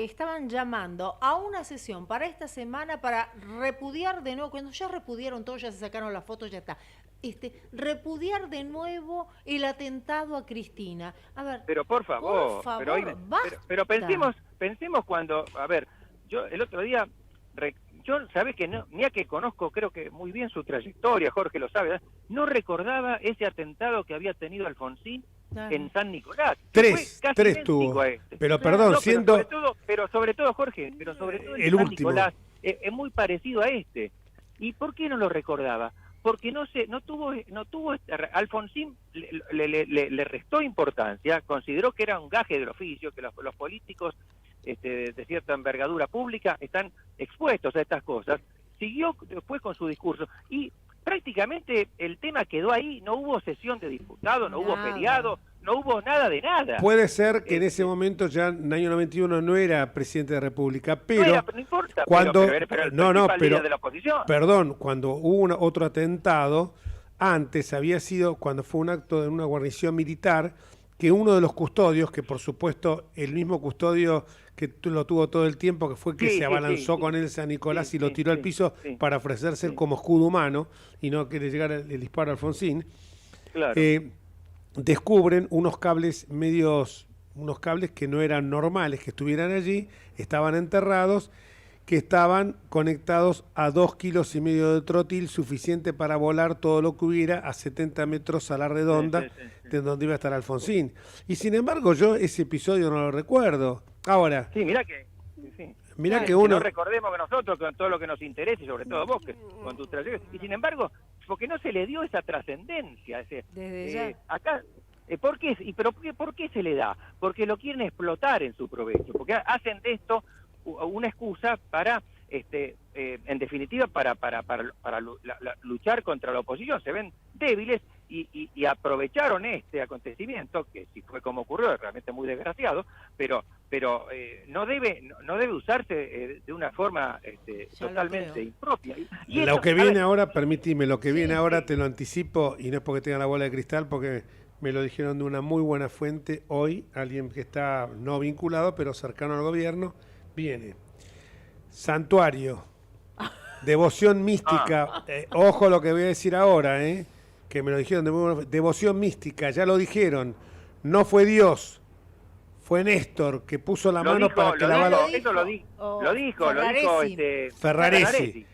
estaban llamando a una sesión para esta semana para repudiar de nuevo, cuando ya repudiaron todo, ya se sacaron las fotos, ya está. Repudiar de nuevo el atentado a Cristina. A ver, pero por favor, basta. pero pensemos cuando, a ver, yo el otro día, sabes que no, mira que conozco, creo que muy bien su trayectoria, Jorge lo sabe, ¿verdad? No recordaba ese atentado que había tenido Alfonsín en San Nicolás. Tres tuvo. Pero perdón, pero sobre todo, Jorge, en el San último. Nicolás es muy parecido a este. ¿Y por qué no lo recordaba? Porque no tuvo Alfonsín le restó importancia, consideró que era un gaje del oficio, que los políticos de cierta envergadura pública están expuestos a estas cosas. Siguió después con su discurso y prácticamente el tema quedó ahí. No hubo sesión de diputados, no hubo feriado, no hubo nada de nada. Puede ser que en ese momento ya en el año 91 no era presidente de la República, pero no importa, cuando pero el principal líder de la oposición. Perdón, cuando hubo otro atentado, antes había sido cuando fue un acto de una guarnición militar, que uno de los custodios, que por supuesto el mismo custodio que lo tuvo todo el tiempo, que fue que se abalanzó con él San Nicolás y lo tiró al piso para ofrecerse como escudo humano y no que le llegara el disparo a Alfonsín, descubren unos cables que no eran normales que estuvieran allí, estaban enterrados, que estaban conectados a 2,5 kilos de trotil, suficiente para volar todo lo que hubiera a 70 metros a la redonda de donde iba a estar Alfonsín. Y sin embargo yo ese episodio no lo recuerdo. Ahora, mirá que no recordemos que nosotros con todo lo que nos interesa y sobre todo vos con tus trayectorias, y sin embargo porque no se le dio esa trascendencia acá. ¿Por qué? ¿Por qué se le da? Porque lo quieren explotar en su provecho, porque hacen de esto una excusa para en definitiva para luchar contra la oposición. Se ven débiles y aprovecharon este acontecimiento, que si fue como ocurrió, es realmente muy desgraciado, pero no debe usarse de una forma totalmente impropia. Y lo que viene ahora, permíteme, viene ahora te lo anticipo, y no es porque tenga la bola de cristal, porque me lo dijeron de una muy buena fuente hoy, alguien que está no vinculado, pero cercano al gobierno, viene. Santuario, devoción mística, ojo lo que voy a decir ahora, que me lo dijeron, devoción mística, ya lo dijeron, no fue Dios, fue Néstor que puso la mano para que la bala... Lo dijo Ferraresi.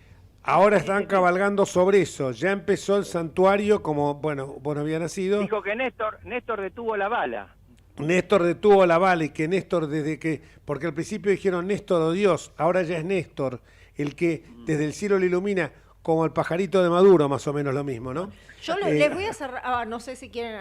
Ahora están cabalgando sobre eso, ya empezó el santuario, como, bueno, vos no había nacido. Dijo que Néstor detuvo la bala. Néstor detuvo la bala y que Néstor porque al principio dijeron Néstor o Dios, ahora ya es Néstor, el que desde el cielo le ilumina, como el pajarito de Maduro, más o menos lo mismo, ¿no? Yo les voy a cerrar, no sé si quieren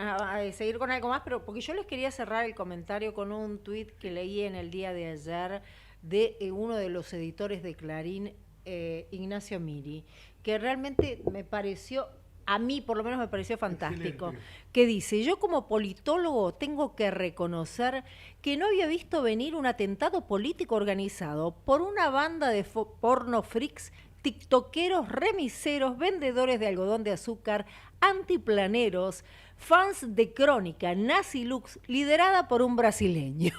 seguir con algo más, pero porque yo les quería cerrar el comentario con un tuit que leí en el día de ayer de uno de los editores de Clarín, Ignacio Miri, que realmente me pareció a mí por lo menos me pareció fantástico, que dice: yo como politólogo tengo que reconocer que no había visto venir un atentado político organizado por una banda de porno freaks, tiktokeros, remiseros, vendedores de algodón de azúcar, antiplaneros, fans de Crónica, Nazi Lux, liderada por un brasileño.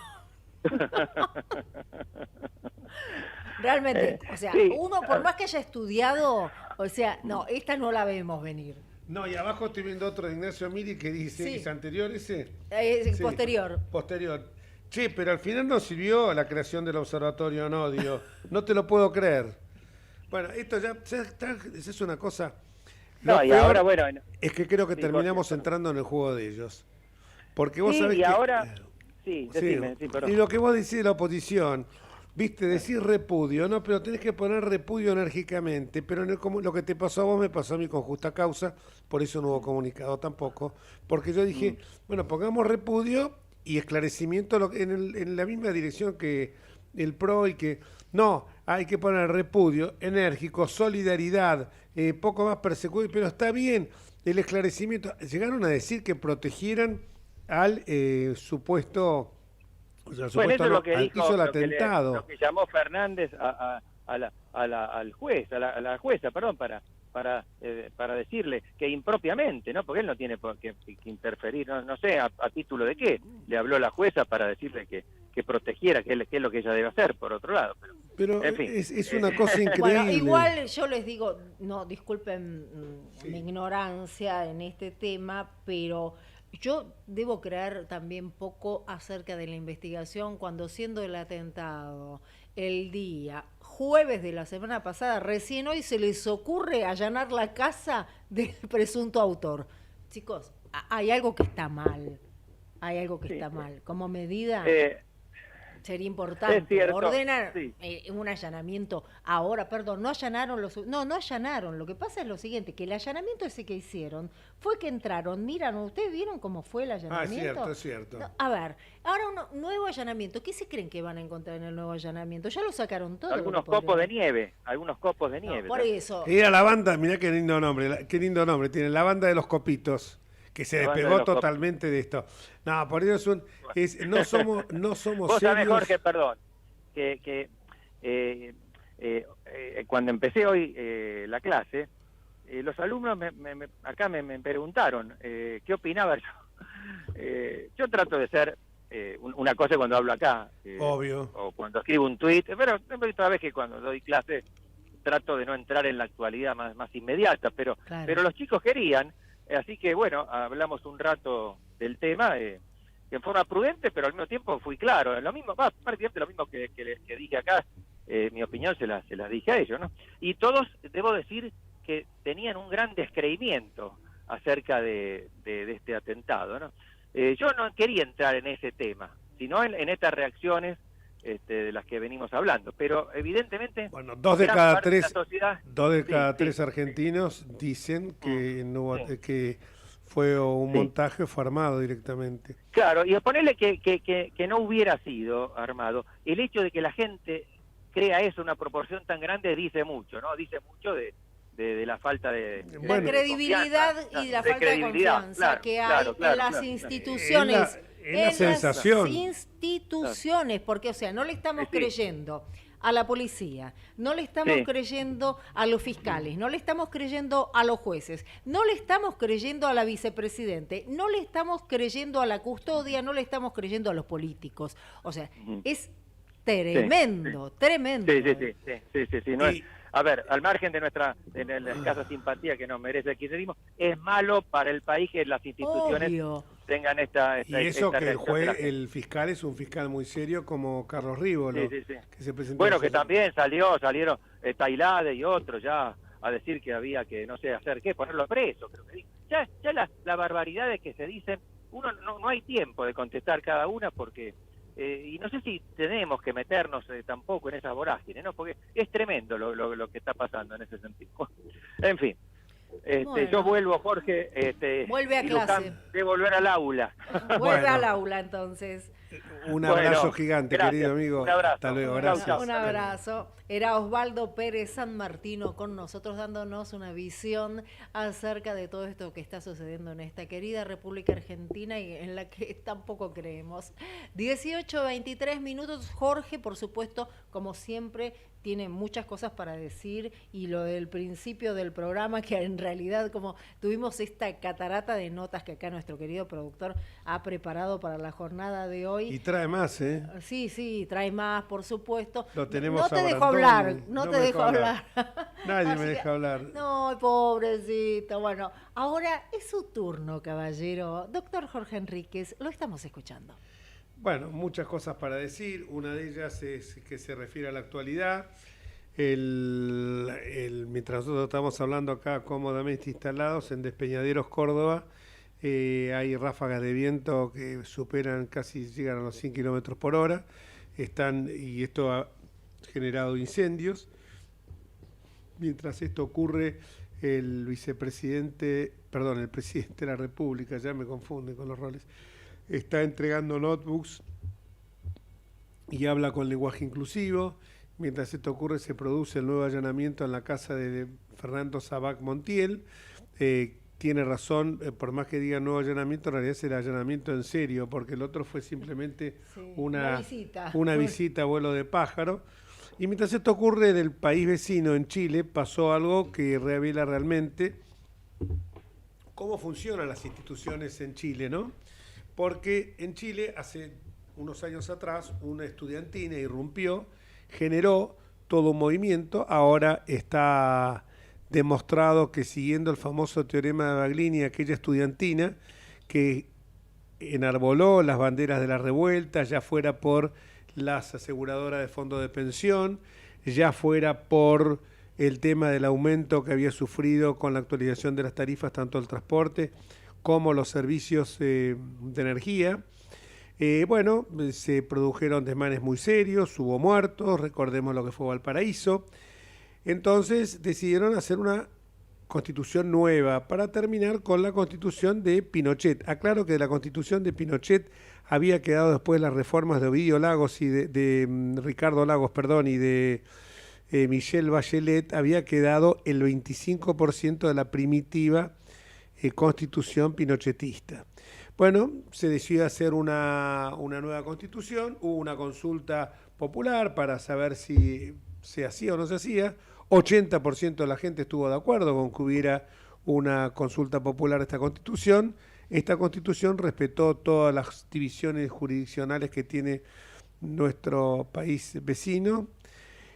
Realmente, o sea, sí. uno por más que haya estudiado, o sea, no, esta no la vemos venir. No, y abajo estoy viendo otro de Ignacio Miri que dice, Sí. ¿es anterior ese? Sí, Sí, posterior. Posterior. Che, pero al final no sirvió la creación del observatorio, no, digo, no te lo puedo creer. Bueno, esto ya es una cosa. Lo No, y peor ahora, bueno, es que creo que sí, terminamos Jorge, entrando en el juego de ellos. Porque vos sí, sabés y que... ahora, sí, decime, Sí, perdón. y lo que vos decís de la oposición, viste, decir repudio, no, pero tenés que poner repudio enérgicamente, pero no, como lo que te pasó a vos me pasó a mí con justa causa, por eso no hubo comunicado tampoco, porque yo dije, bueno, pongamos repudio y esclarecimiento en la misma dirección que el PRO y que, no, hay que poner repudio enérgico, solidaridad, poco más persecución, pero está bien el esclarecimiento. Llegaron a decir que protegieran al supuesto... O sea, Bueno, eso es lo que al dijo, que hizo el lo que atentado. lo que llamó Fernández al juez, a la jueza, perdón, para decirle que impropiamente, ¿no? Porque él no tiene por qué interferir, no sé a título de qué le habló la jueza para decirle que protegiera, que es lo que ella debe hacer, por otro lado. Pero en fin, es una cosa increíble. Bueno, igual yo les digo, no, disculpen mi ignorancia en este tema, pero yo debo creer también poco acerca de la investigación cuando, siendo el atentado el día jueves de la semana pasada, recién hoy se les ocurre allanar la casa del presunto autor. Chicos, hay algo que está mal. Hay algo que está mal. Como medida... sería importante. Es cierto, Ordenar sí. Un allanamiento ahora, perdón, no allanaron no allanaron. Lo que pasa es lo siguiente, que el allanamiento ese que hicieron fue que entraron, miran, ¿ustedes vieron cómo fue el allanamiento? Es cierto. No, a ver, ahora un nuevo allanamiento, ¿qué se creen que van a encontrar en el nuevo allanamiento? Ya lo sacaron todo. Algunos copos de nieve, Por eso. Era la banda, mirá qué lindo nombre tiene, la banda de los copitos, que se La banda despegó de los totalmente de esto. No, por eso no somos Vos sabés, serios. Jorge, perdón, que cuando empecé hoy la clase, los alumnos acá me preguntaron qué opinaba yo. Yo trato de ser una cosa cuando hablo acá, obvio, o cuando escribo un tuit, pero otra vez que cuando doy clase trato de no entrar en la actualidad más inmediata, pero los chicos querían, así que bueno, hablamos un rato del tema en forma prudente, pero al mismo tiempo fui claro. Lo mismo, prácticamente lo mismo que dije acá, mi opinión se las dije a ellos, ¿no? Y todos, debo decir, que tenían un gran descreimiento acerca de este atentado, ¿no? Yo no quería entrar en ese tema, sino en estas reacciones de las que venimos hablando, pero evidentemente... Bueno, dos de cada tres sí. argentinos dicen que no hubo, que fue un montaje, fue armado directamente. Claro, y ponerle que no hubiera sido armado, el hecho de que la gente crea eso, una proporción tan grande, dice mucho, ¿no? Dice mucho de la falta de credibilidad y la falta de confianza que hay en las instituciones. Es la sensación. Instituciones, porque, o sea, no le estamos creyendo a la policía, no le estamos creyendo a los fiscales, no le estamos creyendo a los jueces, no le estamos creyendo a la vicepresidente, no le estamos creyendo a la custodia, no le estamos creyendo a los políticos. O sea, es tremendo, tremendo. Sí. No es, a ver, al margen de la escasa simpatía que nos merece el kirchnerismo, es malo para el país que las instituciones tengan esta y eso que reacción el fiscal es un fiscal muy serio como Carlos Rívolo, que se presentó. Bueno, que también salieron Tailade y otros ya a decir que había que, no sé, hacer qué, ponerlo preso, creo que ya las barbaridades que se dicen, uno no hay tiempo de contestar cada una porque y no sé si tenemos que meternos tampoco en esa vorágine, ¿no? Porque es tremendo lo que está pasando en ese sentido. En fin. Bueno. Yo vuelvo, Jorge. Vuelve a Luján, clase. de volver al aula. Vuelve al aula, entonces. Un abrazo Bueno, gigante, gracias. querido amigo. Un abrazo. Hasta luego, Chau, gracias. chau. Un abrazo. Era Osvaldo Pérez San Martino con nosotros dándonos una visión acerca de todo esto que está sucediendo en esta querida República Argentina y en la que tampoco creemos. 18:23 minutos. Jorge, por supuesto, como siempre, tiene muchas cosas para decir y lo del principio del programa, que en realidad como tuvimos esta catarata de notas que acá nuestro querido productor ha preparado para la jornada de hoy. Y trae más, ¿eh? Sí, trae más, por supuesto. Lo tenemos no te a dejo Brandoni. hablar, no te me dejo hablar. Nadie Así me que- deja hablar. No, pobrecito. Bueno, ahora es su turno, caballero. Doctor Jorge Enríquez, lo estamos escuchando. Bueno, muchas cosas para decir. Una de ellas es que se refiere a la actualidad. Mientras nosotros estamos hablando acá cómodamente instalados en Despeñaderos, Córdoba, hay ráfagas de viento que superan, casi llegan a los 100 kilómetros por hora. Y esto ha generado incendios. Mientras esto ocurre, el presidente de la República, ya me confunden con los roles, está entregando notebooks y habla con lenguaje inclusivo. Mientras esto ocurre, se produce el nuevo allanamiento en la casa de Fernando Sabac Montiel. Tiene razón, por más que diga nuevo allanamiento, en realidad es el allanamiento en serio, porque el otro fue simplemente una visita a vuelo de pájaro. Y mientras esto ocurre en el país vecino, en Chile, pasó algo que revela realmente cómo funcionan las instituciones en Chile, ¿no? Porque en Chile, hace unos años atrás, una estudiantina irrumpió, generó todo un movimiento. Ahora está demostrado que, siguiendo el famoso teorema de Baglini, aquella estudiantina que enarboló las banderas de la revuelta, ya fuera por las aseguradoras de fondos de pensión, ya fuera por el tema del aumento que había sufrido con la actualización de las tarifas, tanto el transporte como los servicios de energía. Se produjeron desmanes muy serios, hubo muertos, recordemos lo que fue Valparaíso. Entonces decidieron hacer una constitución nueva para terminar con la constitución de Pinochet. Aclaro que de la constitución de Pinochet había quedado, después de las reformas de Ovidio Lagos y de Ricardo Lagos, y de Michelle Bachelet, había quedado el 25% de la primitiva constitución pinochetista. Bueno, se decidió hacer una nueva constitución, hubo una consulta popular para saber si se hacía o no se hacía. 80% de la gente estuvo de acuerdo con que hubiera una consulta popular a esta constitución. Esta constitución respetó todas las divisiones jurisdiccionales que tiene nuestro país vecino,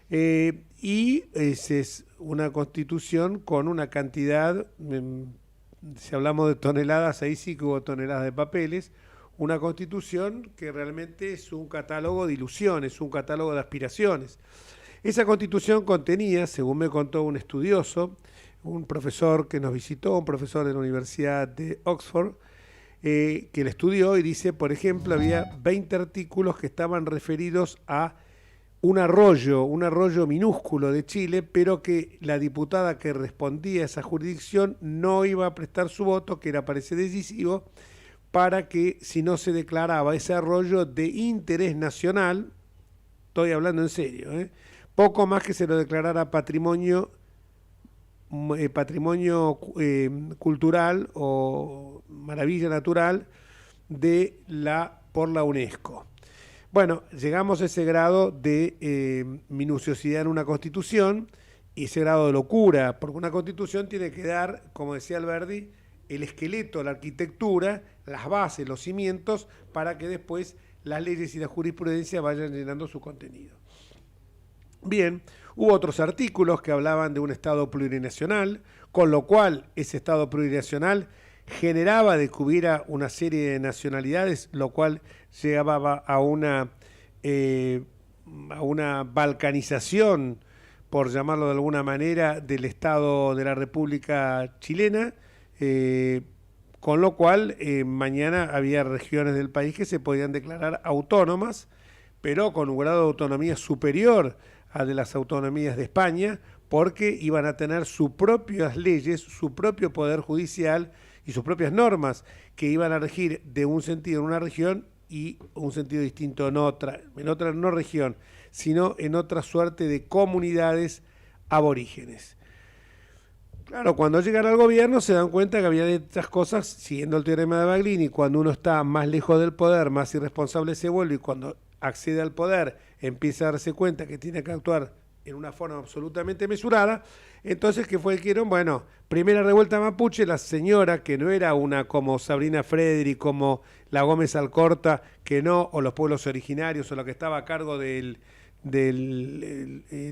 y es una constitución con una cantidad, si hablamos de toneladas, ahí sí que hubo toneladas de papeles, una constitución que realmente es un catálogo de ilusiones, un catálogo de aspiraciones. Esa constitución contenía, según me contó un estudioso, un profesor que nos visitó, un profesor de la Universidad de Oxford, que la estudió, y dice, por ejemplo, había 20 artículos que estaban referidos a un arroyo minúsculo de Chile, pero que la diputada que respondía a esa jurisdicción no iba a prestar su voto, que era, parece, decisivo, para que, si no se declaraba ese arroyo de interés nacional, estoy hablando en serio, poco más que se lo declarara patrimonio cultural o maravilla natural por la UNESCO. Bueno, llegamos a ese grado de minuciosidad en una constitución y ese grado de locura, porque una constitución tiene que dar, como decía Alberdi, el esqueleto, la arquitectura, las bases, los cimientos, para que después las leyes y la jurisprudencia vayan llenando su contenido. Bien, hubo otros artículos que hablaban de un Estado plurinacional, con lo cual ese Estado plurinacional generaba de que hubiera una serie de nacionalidades, lo cual llegaba a una balcanización, por llamarlo de alguna manera, del Estado de la República Chilena, con lo cual mañana había regiones del país que se podían declarar autónomas, pero con un grado de autonomía superior a de las autonomías de España, porque iban a tener sus propias leyes, su propio poder judicial y sus propias normas que iban a regir de un sentido en una región y un sentido distinto en otra no región, sino en otra suerte de comunidades aborígenes. Claro, cuando llegan al gobierno se dan cuenta que había de estas cosas, siguiendo el teorema de Baglini, cuando uno está más lejos del poder, más irresponsable se vuelve, y cuando accede al poder empieza a darse cuenta que tiene que actuar en una forma absolutamente mesurada. Entonces, ¿qué fue el que hicieron? Bueno, primera revuelta mapuche, la señora, que no era una como Sabrina Frederick, como la Gómez Alcorta, que no, o los pueblos originarios, o la que estaba a cargo del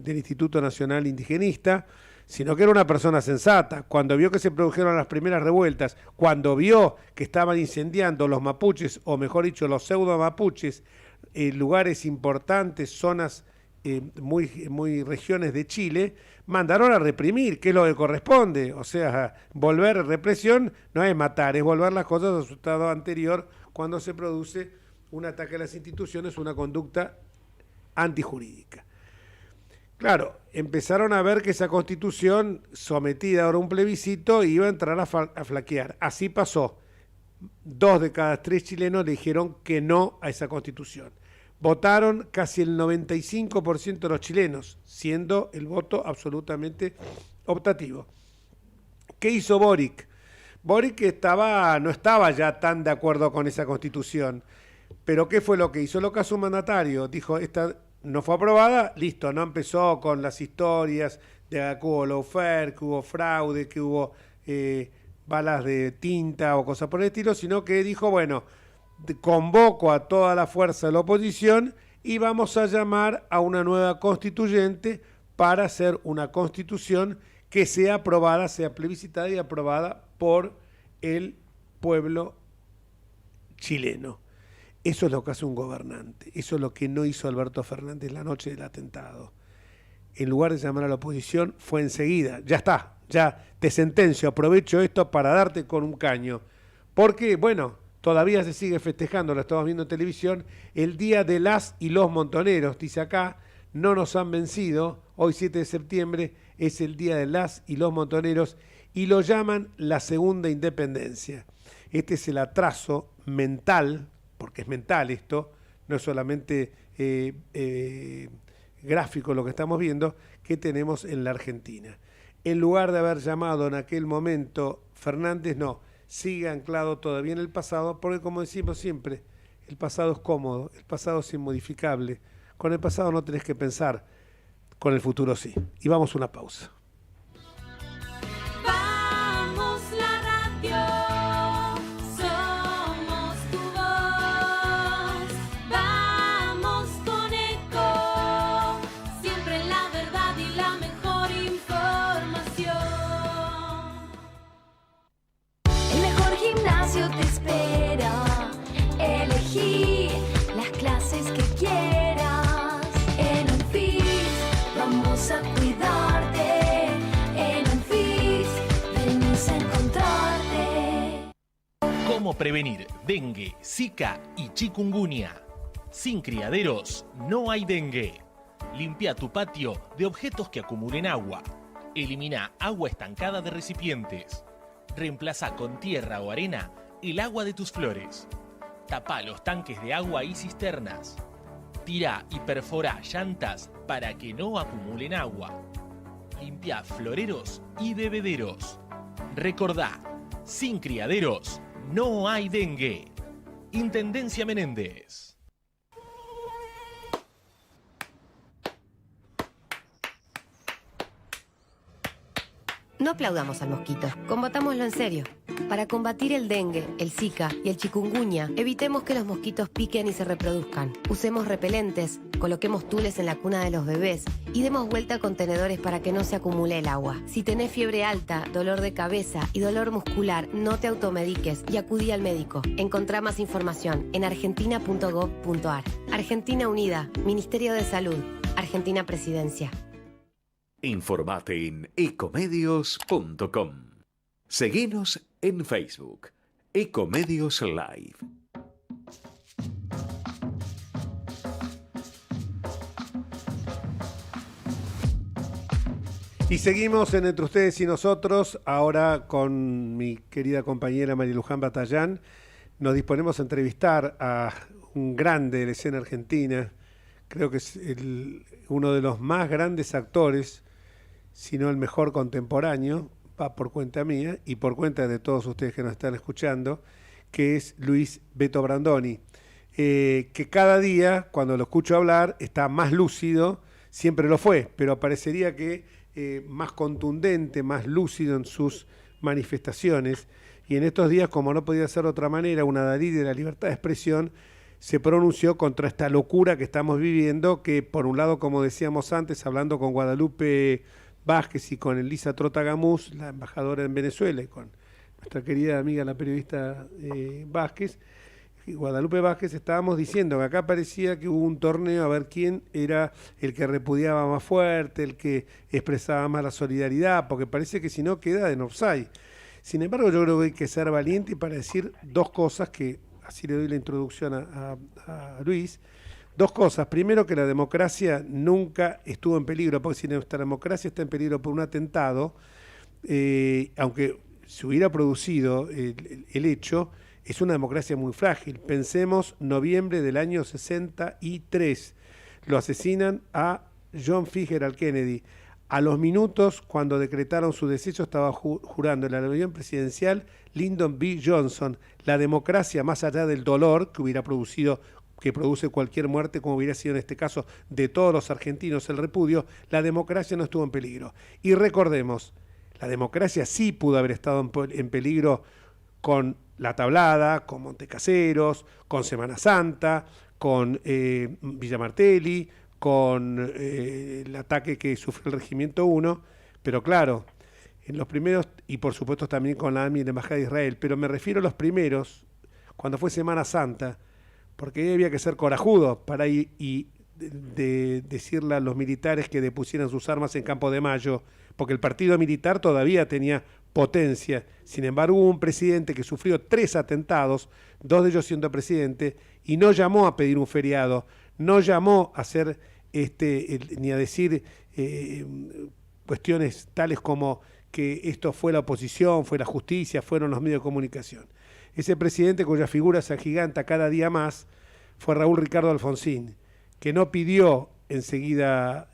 Instituto Nacional Indigenista, sino que era una persona sensata. Cuando vio que se produjeron las primeras revueltas, cuando vio que estaban incendiando los mapuches, o mejor dicho, los pseudo mapuches, lugares importantes, zonas muy regiones de Chile, mandaron a reprimir, que es lo que corresponde. O sea, volver represión no es matar, es volver las cosas a su estado anterior cuando se produce un ataque a las instituciones, una conducta antijurídica. Claro, empezaron a ver que esa constitución, sometida ahora a un plebiscito, iba a entrar a flaquear. Así pasó. 2 de cada 3 chilenos le dijeron que no a esa constitución. Votaron casi el 95% de los chilenos, siendo el voto absolutamente optativo. ¿Qué hizo Boric? Boric no estaba ya tan de acuerdo con esa constitución. Pero ¿qué fue lo que hizo? Lo que hizo un mandatario. Dijo, esta no fue aprobada, listo, no empezó con las historias de que hubo lawfare, que hubo fraude, que hubo balas de tinta o cosas por el estilo, sino que dijo, bueno, convoco a toda la fuerza de la oposición y vamos a llamar a una nueva constituyente para hacer una constitución que sea aprobada, sea plebiscitada y aprobada por el pueblo chileno. Eso es lo que hace un gobernante, eso es lo que no hizo Alberto Fernández la noche del atentado. En lugar de llamar a la oposición, fue enseguida, ya está, ya te sentencio, aprovecho esto para darte con un caño. Porque, bueno, todavía se sigue festejando, lo estamos viendo en televisión, el Día de las y los Montoneros, dice acá, no nos han vencido, hoy 7 de septiembre es el Día de las y los Montoneros, y lo llaman la segunda independencia. Este es el atraso mental, porque es mental esto, no es solamente gráfico lo que estamos viendo, que tenemos en la Argentina. En lugar de haber llamado en aquel momento Fernández, no, sigue anclado todavía en el pasado, porque como decimos siempre, el pasado es cómodo, el pasado es inmodificable. Con el pasado no tenés que pensar, con el futuro sí. Y vamos a una pausa. Vamos la radio. Te espera, elegí las clases que quieras. En Unfit vamos a cuidarte. En Unfit venimos a encontrarte. ¿Cómo prevenir dengue, zika y chikungunya? Sin criaderos no hay dengue. Limpia tu patio de objetos que acumulen agua. Elimina agua estancada de recipientes. Reemplaza con tierra o arena el agua de tus flores. Tapa los tanques de agua y cisternas. Tira y perfora llantas para que no acumulen agua. Limpia floreros y bebederos. Recordá, sin criaderos no hay dengue. Intendencia Menéndez. No aplaudamos al mosquito, combatámoslo en serio. Para combatir el dengue, el zika y el chikungunya, evitemos que los mosquitos piquen y se reproduzcan. Usemos repelentes, coloquemos tules en la cuna de los bebés y demos vuelta a contenedores para que no se acumule el agua. Si tenés fiebre alta, dolor de cabeza y dolor muscular, no te automediques y acudí al médico. Encontrá más información en argentina.gov.ar. Argentina Unida, Ministerio de Salud, Argentina Presidencia. Informate en ecomedios.com. Seguinos en Facebook, Ecomedios Live. Y seguimos en Entre Ustedes y Nosotros, ahora con mi querida compañera María Luján Batallán. Nos disponemos a entrevistar a un grande de la escena argentina, creo que es uno de los más grandes actores, si no el mejor contemporáneo, va por cuenta mía y por cuenta de todos ustedes que nos están escuchando, que es Luis Beto Brandoni, que cada día, cuando lo escucho hablar, está más lúcido, siempre lo fue, pero parecería que más contundente, más lúcido en sus manifestaciones, y en estos días, como no podía ser de otra manera, un adalid de la libertad de expresión se pronunció contra esta locura que estamos viviendo, que por un lado, como decíamos antes, hablando con Guadalupe Vázquez y con Elisa Trotagamuz, la embajadora en Venezuela, y con nuestra querida amiga la periodista Vázquez, Guadalupe Vázquez, estábamos diciendo que acá parecía que hubo un torneo a ver quién era el que repudiaba más fuerte, el que expresaba más la solidaridad, porque parece que si no queda en offside. Sin embargo, yo creo que hay que ser valiente para decir dos cosas, que así le doy la introducción a Luis. Dos cosas. Primero, que la democracia nunca estuvo en peligro, porque si nuestra democracia está en peligro por un atentado, aunque se hubiera producido el hecho, es una democracia muy frágil. Pensemos, noviembre del año 63, lo asesinan a John Fitzgerald Kennedy. A los minutos, cuando decretaron su deceso, estaba jurando en la elección presidencial Lyndon B. Johnson. La democracia, más allá del dolor que hubiera producido, que produce cualquier muerte, como hubiera sido en este caso de todos los argentinos el repudio, la democracia no estuvo en peligro. Y recordemos, la democracia sí pudo haber estado en peligro con la Tablada, con Montecaseros, con Semana Santa, con Villa Martelli, con el ataque que sufrió el Regimiento 1, pero claro, en los primeros, y por supuesto también con la AMI y la Embajada de Israel, pero me refiero a los primeros, cuando fue Semana Santa, porque ahí había que ser corajudo para ir y decirle a los militares que depusieran sus armas en Campo de Mayo, porque el partido militar todavía tenía potencia. Sin embargo, hubo un presidente que sufrió 3 atentados, 2 de ellos siendo presidente, y no llamó a pedir un feriado, no llamó a hacer ni a decir cuestiones tales como que esto fue la oposición, fue la justicia, fueron los medios de comunicación. Ese presidente, cuya figura se agiganta cada día más, fue Raúl Ricardo Alfonsín, que no pidió enseguida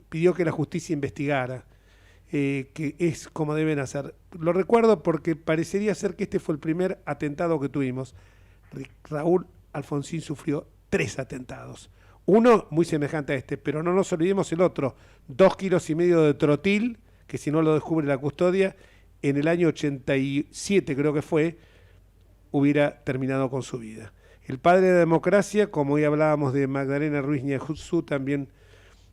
pidió que la justicia investigara, que es como deben hacer. Lo recuerdo porque parecería ser que este fue el primer atentado que tuvimos. Raúl Alfonsín sufrió 3 atentados. Uno muy semejante a este, pero no nos olvidemos el otro, 2,5 kilos de trotil, que si no lo descubre la custodia, en el año 87 creo que fue, hubiera terminado con su vida. El padre de la democracia, como hoy hablábamos de Magdalena Ruiz Ñazú, también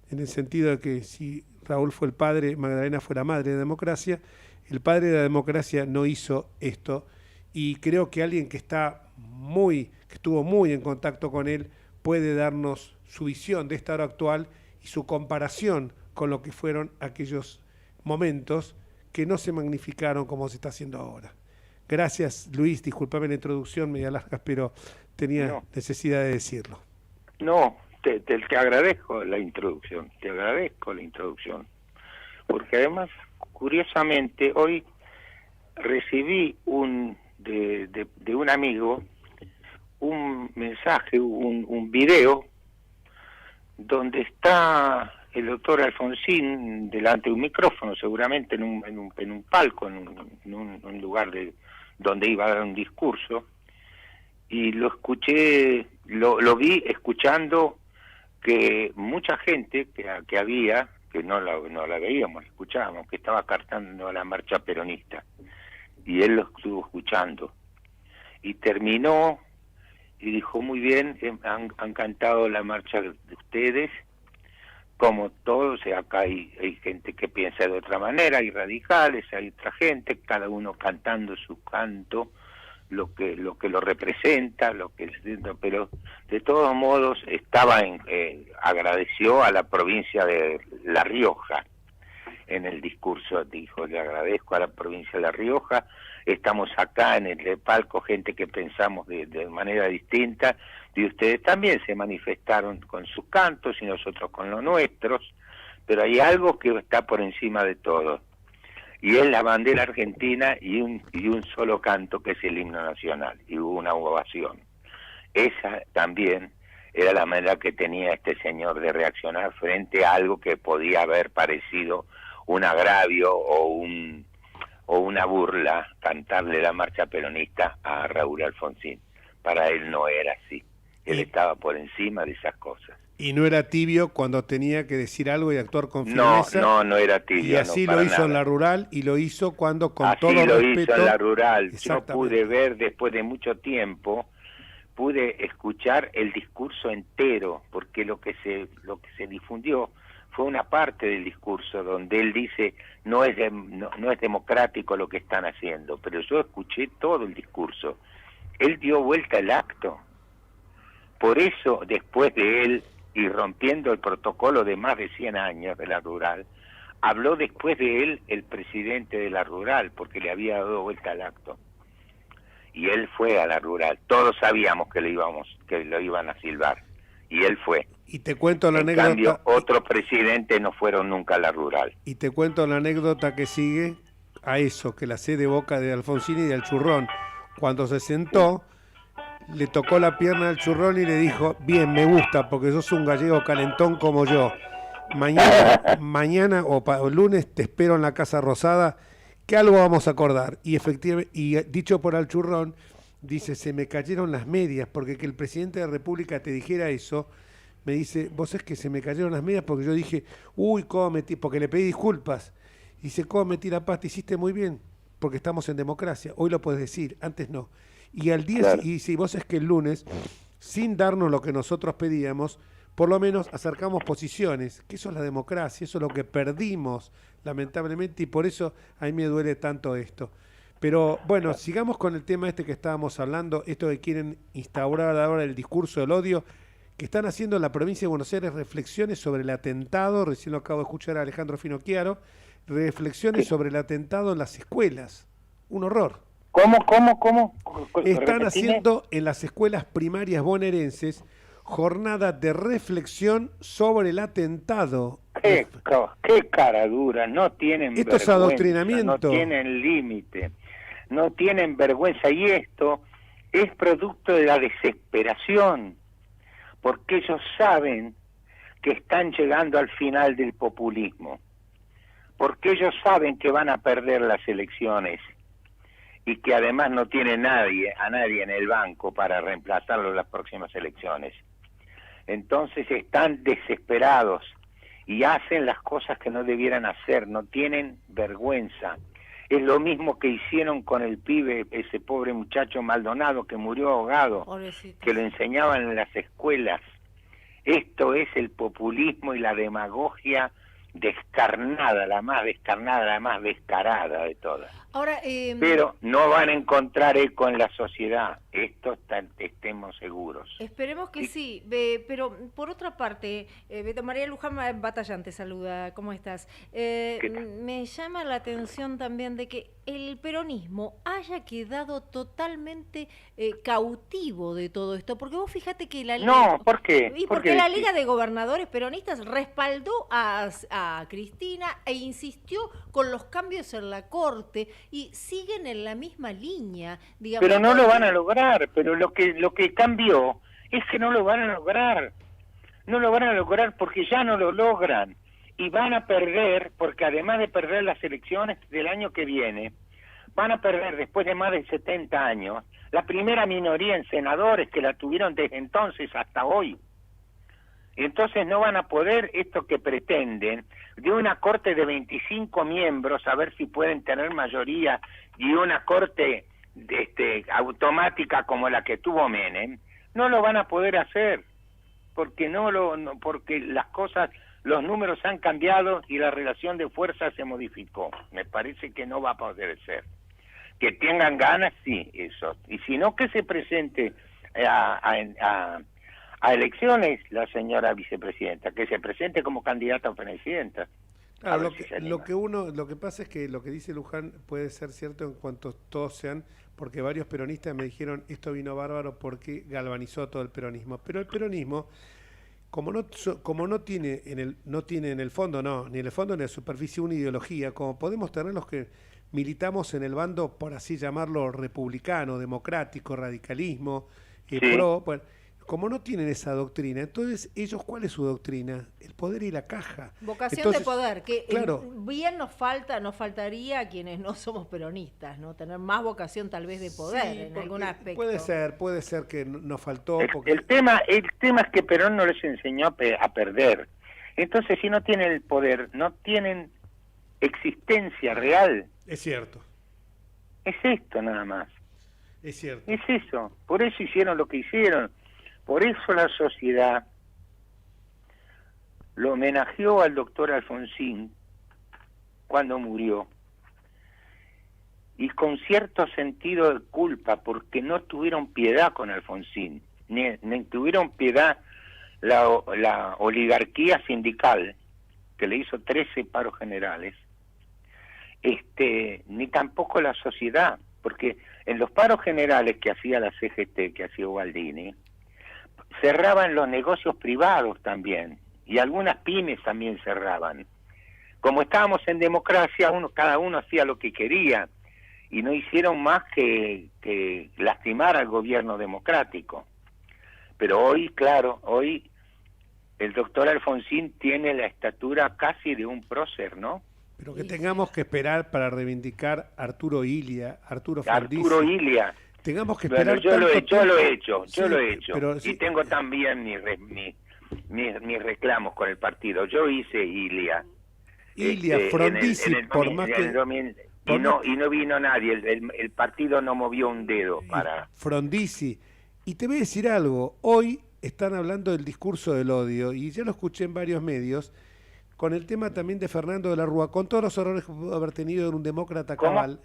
en el sentido de que si Raúl fue el padre, Magdalena fue la madre de la democracia, el padre de la democracia no hizo esto, y creo que alguien que estuvo muy en contacto con él puede darnos su visión de esta hora actual y su comparación con lo que fueron aquellos momentos que no se magnificaron como se está haciendo ahora. Gracias, Luis, discúlpame la introducción media larga, pero tenía necesidad de decirlo. No, te agradezco la introducción, porque además, curiosamente, hoy recibí de un amigo un mensaje, un video, donde está el doctor Alfonsín delante de un micrófono, seguramente en un palco, en un lugar donde iba a dar un discurso, y lo escuché, lo vi escuchando que mucha gente que había, que no la veíamos, la escuchábamos, que estaba cantando la marcha peronista, y él lo estuvo escuchando, y terminó y dijo: muy bien, han cantado la marcha de ustedes, como todos, acá hay gente que piensa de otra manera, hay radicales, hay otra gente, cada uno cantando su canto, lo que lo representa, pero de todos modos agradeció a la provincia de La Rioja. En el discurso dijo: le agradezco a la provincia de La Rioja, estamos acá en el palco gente que pensamos de manera distinta, y ustedes también se manifestaron con sus cantos y nosotros con los nuestros, pero hay algo que está por encima de todo, y es la bandera argentina y un solo canto, que es el himno nacional, y hubo una ovación. Esa también era la manera que tenía este señor de reaccionar frente a algo que podía haber parecido un agravio o una burla, cantarle la marcha peronista a Raúl Alfonsín. Para él no era así, él estaba por encima de esas cosas. Y no era tibio cuando tenía que decir algo y actuar con firmeza. No era tibio. Y así no, lo hizo nada. en la rural, y lo hizo cuando con así todo lo respeto. hizo en la rural. Yo pude ver después de mucho tiempo, pude escuchar el discurso entero, porque lo que se difundió fue una parte del discurso donde él dice no es democrático lo que están haciendo, pero yo escuché todo el discurso. Él dio vuelta el acto. Por eso, después de él, y rompiendo el protocolo de más de 100 años de la rural, habló después de él el presidente de la rural, porque le había dado vuelta al acto. Y él fue a la rural. Todos sabíamos que lo iban a silbar. Y él fue. Y te cuento la anécdota. En cambio, otros presidentes no fueron nunca a la rural. Y te cuento la anécdota que sigue a eso, que la sé de boca de Alfonsín y del Churrón. Cuando se sentó, le tocó la pierna al Churrón y le dijo: bien, me gusta, porque sos un gallego calentón como yo. Mañana o lunes te espero en la Casa Rosada, que algo vamos a acordar. Y efectivamente, y dicho por el Churrón, dice: se me cayeron las medias, porque que el presidente de la República te dijera eso, me dice, vos es que se me cayeron las medias, porque yo dije, uy, cómo metí, porque le pedí disculpas. Y dice, cómo metí la pata, hiciste muy bien, porque estamos en democracia, hoy lo puedes decir, antes no. Y al día, claro. Y si vos es que el lunes, sin darnos lo que nosotros pedíamos, por lo menos acercamos posiciones, que eso es la democracia, eso es lo que perdimos, lamentablemente, y por eso a mí me duele tanto esto. Pero bueno, sigamos con el tema este que estábamos hablando, esto que quieren instaurar ahora el discurso del odio, que están haciendo en la provincia de Buenos Aires reflexiones sobre el atentado, recién lo acabo de escuchar a Alejandro Finocchiaro, reflexiones sobre el atentado en las escuelas. Un horror. ¿Cómo? Están haciendo en las escuelas primarias bonaerenses jornada de reflexión sobre el atentado. Qué cara dura, no tienen esto vergüenza, es adoctrinamiento. No tienen límite, no tienen vergüenza, y esto es producto de la desesperación, porque ellos saben que están llegando al final del populismo, porque ellos saben que van a perder las elecciones y que además no tiene a nadie en el banco para reemplazarlo en las próximas elecciones. Entonces están desesperados y hacen las cosas que no debieran hacer, no tienen vergüenza. Es lo mismo que hicieron con el pibe, ese pobre muchacho Maldonado que murió ahogado, pobrecito, que lo enseñaban en las escuelas. Esto es el populismo y la demagogia descarnada, la más descarada de todas. Ahora, pero no van a encontrar eco en la sociedad, esto estemos seguros. Esperemos que sí, pero por otra parte, María Luján Batallán te saluda, ¿cómo estás? Me llama la atención también de que el peronismo haya quedado totalmente cautivo de todo esto, porque vos fíjate que la Liga... No, ¿por qué? Porque la Liga de Gobernadores Peronistas respaldó a Cristina e insistió con los cambios en la Corte, y siguen en la misma línea, digamos. Pero no lo van a lograr, pero lo que cambió es que no lo van a lograr. No lo van a lograr porque ya no lo logran. Y van a perder, porque además de perder las elecciones del año que viene, van a perder después de más de 70 años la primera minoría en senadores que la tuvieron desde entonces hasta hoy. Entonces no van a poder esto que pretenden, de una corte de 25 miembros, a ver si pueden tener mayoría, y una corte automática como la que tuvo Menem, no lo van a poder hacer, porque porque las cosas, los números han cambiado y la relación de fuerza se modificó. Me parece que no va a poder ser. Que tengan ganas, sí, eso. Y si no, que se presente a elecciones la señora vicepresidenta, que se presente como candidata a presidenta. Claro, lo que pasa es que lo que dice Luján puede ser cierto en cuanto todos sean, porque varios peronistas me dijeron esto vino bárbaro porque galvanizó todo el peronismo. Pero el peronismo como no tiene en el fondo, ni en el fondo ni en la superficie una ideología, como podemos tener los que militamos en el bando, por así llamarlo, republicano, democrático, radicalismo, pro, bueno, como no tienen esa doctrina, entonces ellos, ¿cuál es su doctrina? El poder y la caja. Vocación entonces, de poder, que claro, bien nos faltaría a quienes no somos peronistas, ¿no? Tener más vocación tal vez de poder en algún aspecto. Puede ser que nos faltó. El tema es que Perón no les enseñó a perder. Entonces, si no tienen el poder, no tienen existencia real. Es cierto. Es esto nada más. Es cierto. Es eso. Por eso hicieron lo que hicieron. Por eso la sociedad lo homenajeó al doctor Alfonsín cuando murió. Y con cierto sentido de culpa, porque no tuvieron piedad con Alfonsín, ni tuvieron piedad la oligarquía sindical, que le hizo 13 paros generales, ni tampoco la sociedad, porque en los paros generales que hacía la CGT, que hacía Ubaldini, cerraban los negocios privados también, y algunas pymes también cerraban. Como estábamos en democracia, cada uno hacía lo que quería, y no hicieron más que lastimar al gobierno democrático. Pero hoy, claro, hoy el doctor Alfonsín tiene la estatura casi de un prócer, ¿no? Pero que tengamos que esperar para reivindicar a Arturo Ilia, Arturo Ilia. Tengamos que esperar. Bueno, yo lo he hecho. Pero, y tengo también mis reclamos con el partido. Yo hice Ilia. Frondizi, por más que... Y no vino nadie, el partido no movió un dedo para... Frondizi. Y te voy a decir algo, hoy están hablando del discurso del odio, y ya lo escuché en varios medios, con el tema también de Fernando de la Rúa, con todos los errores que pudo haber tenido en un demócrata cabal,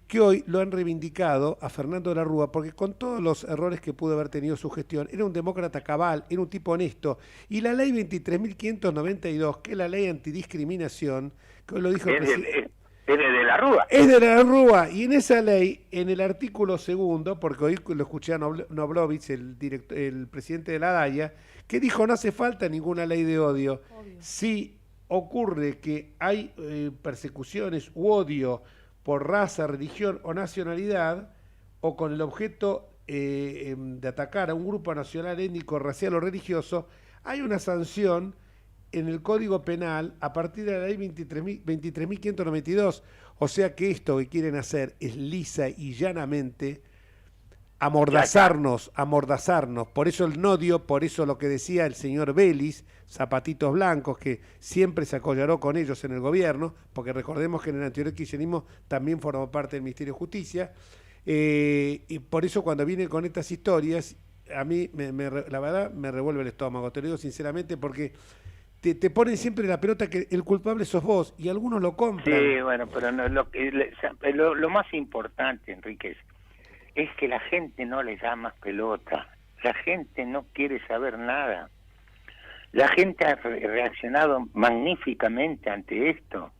que hoy lo han reivindicado a Fernando de la Rúa, porque con todos los errores que pudo haber tenido su gestión, era un demócrata cabal, era un tipo honesto, y la ley 23.592, que es la ley antidiscriminación, que hoy lo dijo el presidente... Es de la Rúa. Es de la Rúa, y en esa ley, en el artículo 2, porque hoy lo escuché a Noblovich, el presidente de la DAIA, que dijo no hace falta ninguna ley de odio. Si ocurre que hay persecuciones u odio por raza, religión o nacionalidad, o con el objeto de atacar a un grupo nacional, étnico, racial o religioso, hay una sanción en el Código Penal a partir de la ley 23.592. O sea que esto que quieren hacer es lisa y llanamente amordazarnos. Por eso el nodio, por eso lo que decía el señor Vélez, zapatitos blancos, que siempre se acollaró con ellos en el gobierno, porque recordemos que en el anterior kirchnerismo también formó parte del Ministerio de Justicia, y por eso cuando vienen con estas historias, a mí la verdad me revuelve el estómago, te lo digo sinceramente, porque te ponen siempre la pelota que el culpable sos vos, y algunos lo compran. Sí, bueno, pero no, lo más importante, Enrique, es que la gente no les da más pelota. La gente no quiere saber nada. La gente ha reaccionado magníficamente ante esto.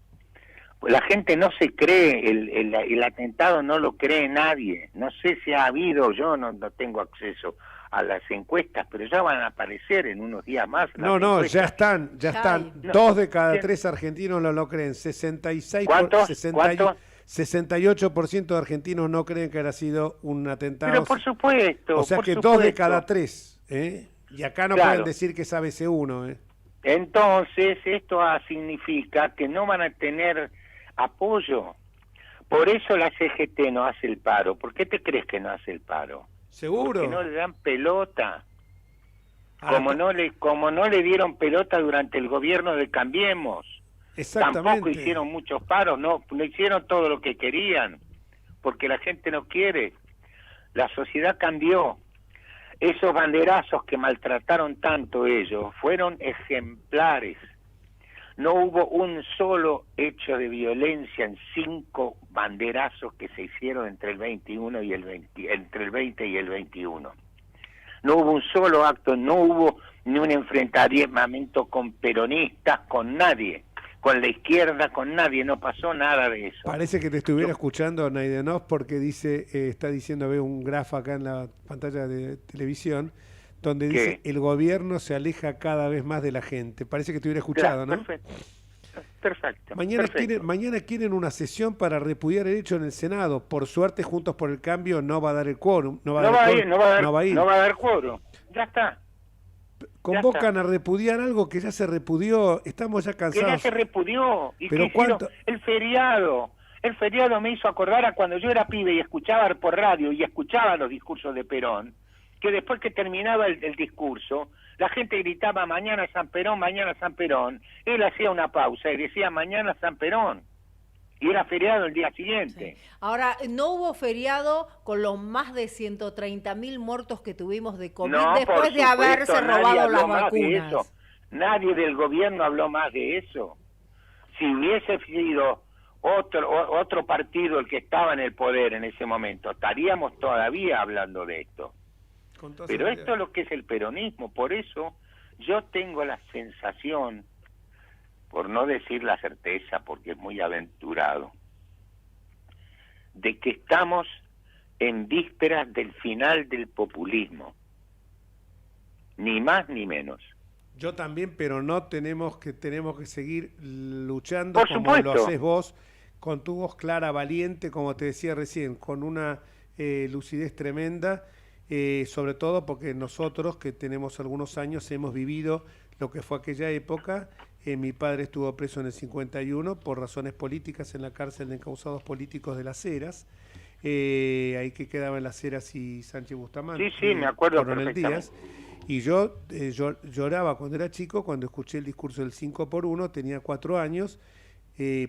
La gente no se cree, el atentado no lo cree nadie. No sé si ha habido, yo no tengo acceso a las encuestas, pero ya van a aparecer en unos días más. No, ya están. No. 2 de cada 3 argentinos no lo creen. 68% de argentinos no creen que haya sido un atentado. Pero por supuesto. O sea que 2 de cada 3, y acá no pueden decir que es ABC1, Entonces, esto significa que no van a tener apoyo. Por eso la CGT no hace el paro. ¿Por qué te crees que no hace el paro? ¿Seguro? Porque no le dan pelota. Como no le dieron pelota durante el gobierno de Cambiemos. Exactamente. Tampoco hicieron muchos paros, no hicieron todo lo que querían, porque la gente no quiere. La sociedad cambió. Esos banderazos que maltrataron tanto ellos fueron ejemplares. No hubo un solo hecho de violencia en 5 banderazos que se hicieron entre el 21 y entre el 20 y el 21. No hubo un solo acto, no hubo ni un enfrentamiento con peronistas, con nadie, con la izquierda, con nadie, no pasó nada de eso. Parece que te estuviera escuchando Naidenov, porque está diciendo, veo un grafo acá en la pantalla de televisión, donde dice, el gobierno se aleja cada vez más de la gente. Parece que te hubiera escuchado, Claro, ¿no? Perfecto. Mañana quieren una sesión para repudiar el hecho en el Senado. Por suerte, Juntos por el Cambio no va a dar el quórum. No va a dar quórum. Ya está. Convocan a repudiar algo que ya se repudió. Estamos ya cansados. Que ya se repudió. Y pero que el feriado me hizo acordar a cuando yo era pibe y escuchaba por radio y escuchaba los discursos de Perón, que después que terminaba el discurso, la gente gritaba mañana San Perón, mañana San Perón. Él hacía una pausa y decía mañana San Perón. Y era feriado el día siguiente. Sí. Ahora, no hubo feriado con los más de 130.000 muertos que tuvimos de COVID después de haberse robado las vacunas. Nadie del gobierno habló más de eso. Si hubiese sido otro partido el que estaba en el poder en ese momento, estaríamos todavía hablando de esto. Pero esto es lo que es el peronismo. Por eso yo tengo la sensación, por no decir la certeza, porque es muy aventurado, de que estamos en vísperas del final del populismo. Ni más ni menos. Yo también, pero no tenemos que seguir luchando por como supuesto. Lo haces vos, con tu voz clara, valiente, como te decía recién, con una lucidez tremenda, sobre todo porque nosotros que tenemos algunos años hemos vivido lo que fue aquella época. Mi padre estuvo preso en el 51 por razones políticas en la cárcel de encausados políticos de Las Heras, ahí que quedaban Las Heras y Sánchez Bustamante. Sí, me acuerdo Coronel Díaz. Y yo lloraba cuando era chico, cuando escuché el discurso del 5x1, tenía 4 años,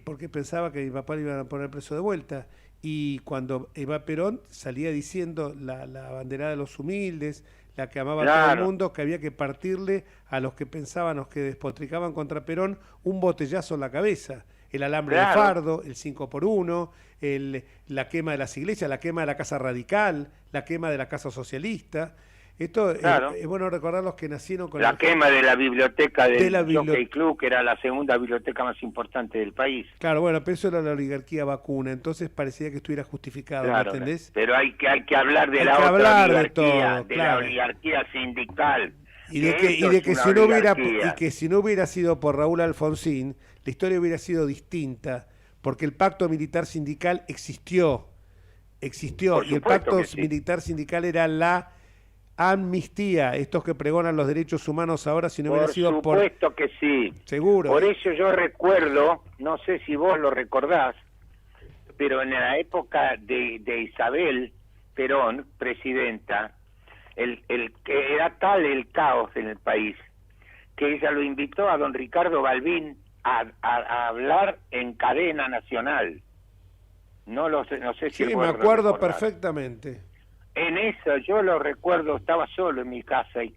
porque pensaba que mi papá le iban a poner preso de vuelta. Y cuando Eva Perón salía diciendo la banderada de los humildes, la que amaba a todo el mundo, que había que partirle a los que pensaban, los que despotricaban contra Perón, un botellazo en la cabeza. El alambre de fardo, el 5x1, la quema de las iglesias, la quema de la Casa Radical, la quema de la Casa Socialista. Esto es bueno recordar los que nacieron con la quema de la biblioteca del Jockey Club, que era la segunda biblioteca más importante del país. Claro, bueno, pero eso era la oligarquía vacuna, entonces parecía que estuviera justificado, ¿me entendés? Pero hay que hablar de la otra oligarquía, de la oligarquía sindical. Y que si no hubiera sido por Raúl Alfonsín, la historia hubiera sido distinta, porque el pacto militar sindical existió, y el pacto militar sindical era la amnistía, estos que pregonan los derechos humanos ahora, si no hubiera sido por... supuesto que sí. Seguro. Por eso yo recuerdo, no sé si vos lo recordás, pero en la época de Isabel Perón, presidenta, el que era tal el caos en el país, que ella lo invitó a don Ricardo Balbín a hablar en cadena nacional. No sé si... Sí, me acuerdo perfectamente. En eso yo lo recuerdo, estaba solo en mi casa y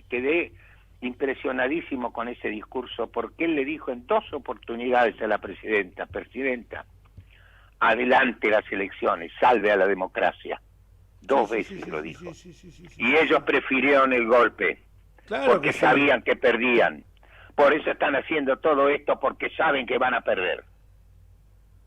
quedé impresionadísimo con ese discurso, porque él le dijo en 2 oportunidades a la presidenta, adelante las elecciones, salve a la democracia. 2 veces lo dijo. Y ellos prefirieron el golpe, porque sabían que perdían. Por eso están haciendo todo esto, porque saben que van a perder.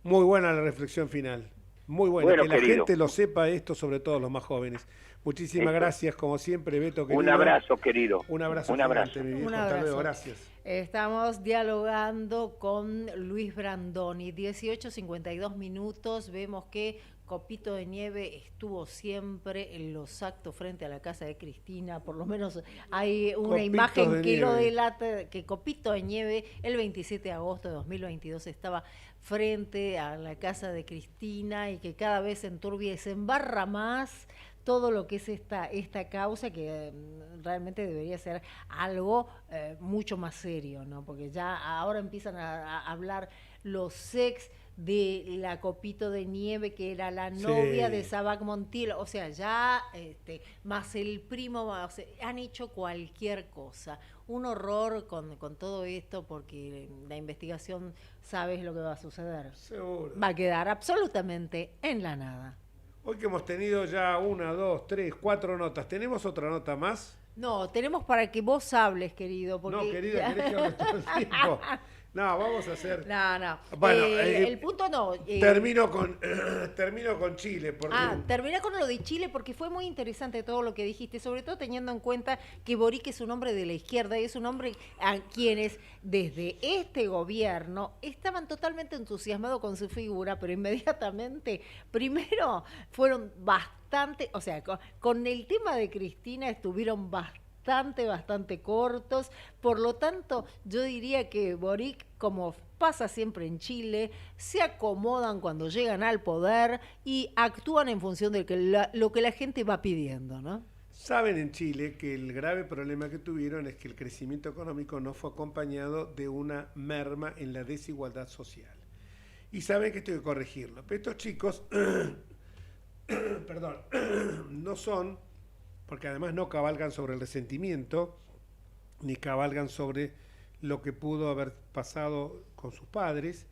Muy buena la reflexión final. Muy bueno, que la gente lo sepa esto, sobre todo los más jóvenes. Muchísimas gracias, como siempre, Beto, querido. Un abrazo, querido. Un abrazo. Un abrazo. Mi viejo. Hasta luego, gracias. Estamos dialogando con Luis Brandoni. 18:52 minutos. Vemos que Copito de Nieve estuvo siempre en los actos frente a la casa de Cristina. Por lo menos hay una imagen que lo delata, que Copito de Nieve el 27 de agosto de 2022 estaba frente a la casa de Cristina, y que cada vez se enturbia y se embarra más todo lo que es esta causa, que realmente debería ser algo mucho más serio, ¿no? Porque ya ahora empiezan a hablar los ex de la Copito de Nieve, que era la novia de Sabac Montiel, o sea, ya más el primo, o sea, han hecho cualquier cosa. Un horror con todo esto, porque la investigación, sabes lo que va a suceder. Seguro. Va a quedar absolutamente en la nada. Hoy que hemos tenido ya 1, 2, 3, 4 notas, ¿tenemos otra nota más? No, tenemos para que vos hables, querido. Porque... No, querida, querés que hable todo el tiempo. No, vamos a hacer... No. Bueno, el punto no. Termino con Chile. Porque... Termina con lo de Chile porque fue muy interesante todo lo que dijiste, sobre todo teniendo en cuenta que Boric es un hombre de la izquierda y es un hombre a quienes desde este gobierno estaban totalmente entusiasmados con su figura, pero inmediatamente, primero fueron bastante, o sea, con el tema de Cristina estuvieron bastante cortos, por lo tanto yo diría que Boric, como pasa siempre en Chile, se acomodan cuando llegan al poder y actúan en función de lo que la gente va pidiendo, ¿no? Saben en Chile que el grave problema que tuvieron es que el crecimiento económico no fue acompañado de una merma en la desigualdad social. Y saben que esto hay que corregirlo. Pero estos chicos, perdón, no son... porque además no cabalgan sobre el resentimiento, ni cabalgan sobre lo que pudo haber pasado con sus padres.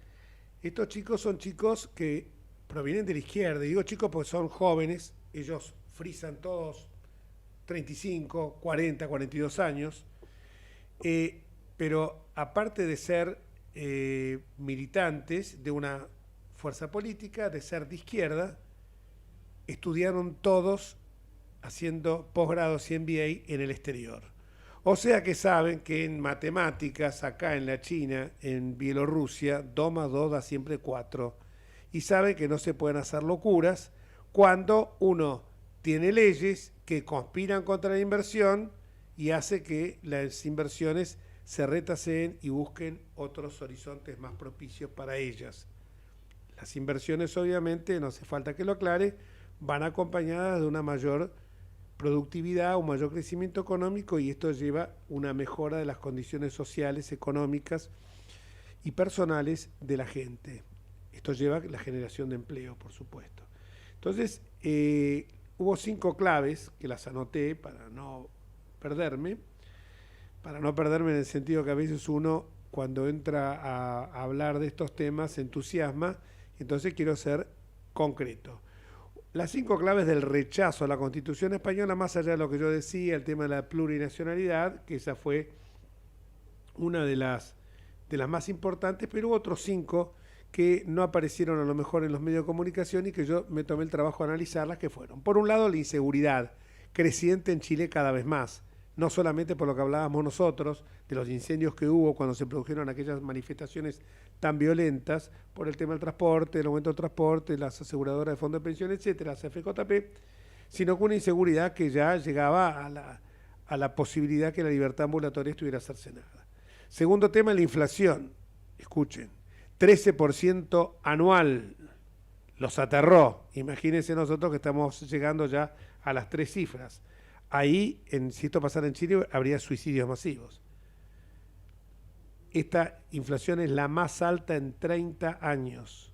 Estos chicos son chicos que provienen de la izquierda, y digo chicos porque son jóvenes, ellos frisan todos 35, 40, 42 años, pero aparte de ser militantes de una fuerza política, de ser de izquierda, estudiaron todos haciendo posgrados y MBA en el exterior. O sea que saben que en matemáticas, acá en la China, en Bielorrusia, 2 más 2 da siempre 4. Y saben que no se pueden hacer locuras cuando uno tiene leyes que conspiran contra la inversión y hace que las inversiones se retaseen y busquen otros horizontes más propicios para ellas. Las inversiones, obviamente, no hace falta que lo aclare, van acompañadas de una mayor productividad, un mayor crecimiento económico, y esto lleva una mejora de las condiciones sociales, económicas y personales de la gente. Esto lleva a la generación de empleo, por supuesto. Entonces, hubo 5 claves que las anoté para no perderme en el sentido que a veces uno, cuando entra a hablar de estos temas, se entusiasma, entonces quiero ser concreto. Las 5 claves del rechazo a la Constitución española, más allá de lo que yo decía, el tema de la plurinacionalidad, que esa fue una de las más importantes, pero hubo otros 5 que no aparecieron a lo mejor en los medios de comunicación y que yo me tomé el trabajo de analizarlas, que fueron, por un lado, la inseguridad creciente en Chile cada vez más, no solamente por lo que hablábamos nosotros, de los incendios que hubo cuando se produjeron aquellas manifestaciones tan violentas por el tema del transporte, el aumento del transporte, las aseguradoras de fondos de pensión, etcétera, las FJP, sino con una inseguridad que ya llegaba a la posibilidad que la libertad ambulatoria estuviera cercenada. Segundo tema, la inflación. Escuchen, 13% anual, los aterró. Imagínense nosotros que estamos llegando ya a las 3 cifras. Ahí, si esto pasara en Chile, habría suicidios masivos. Esta inflación es la más alta en 30 años.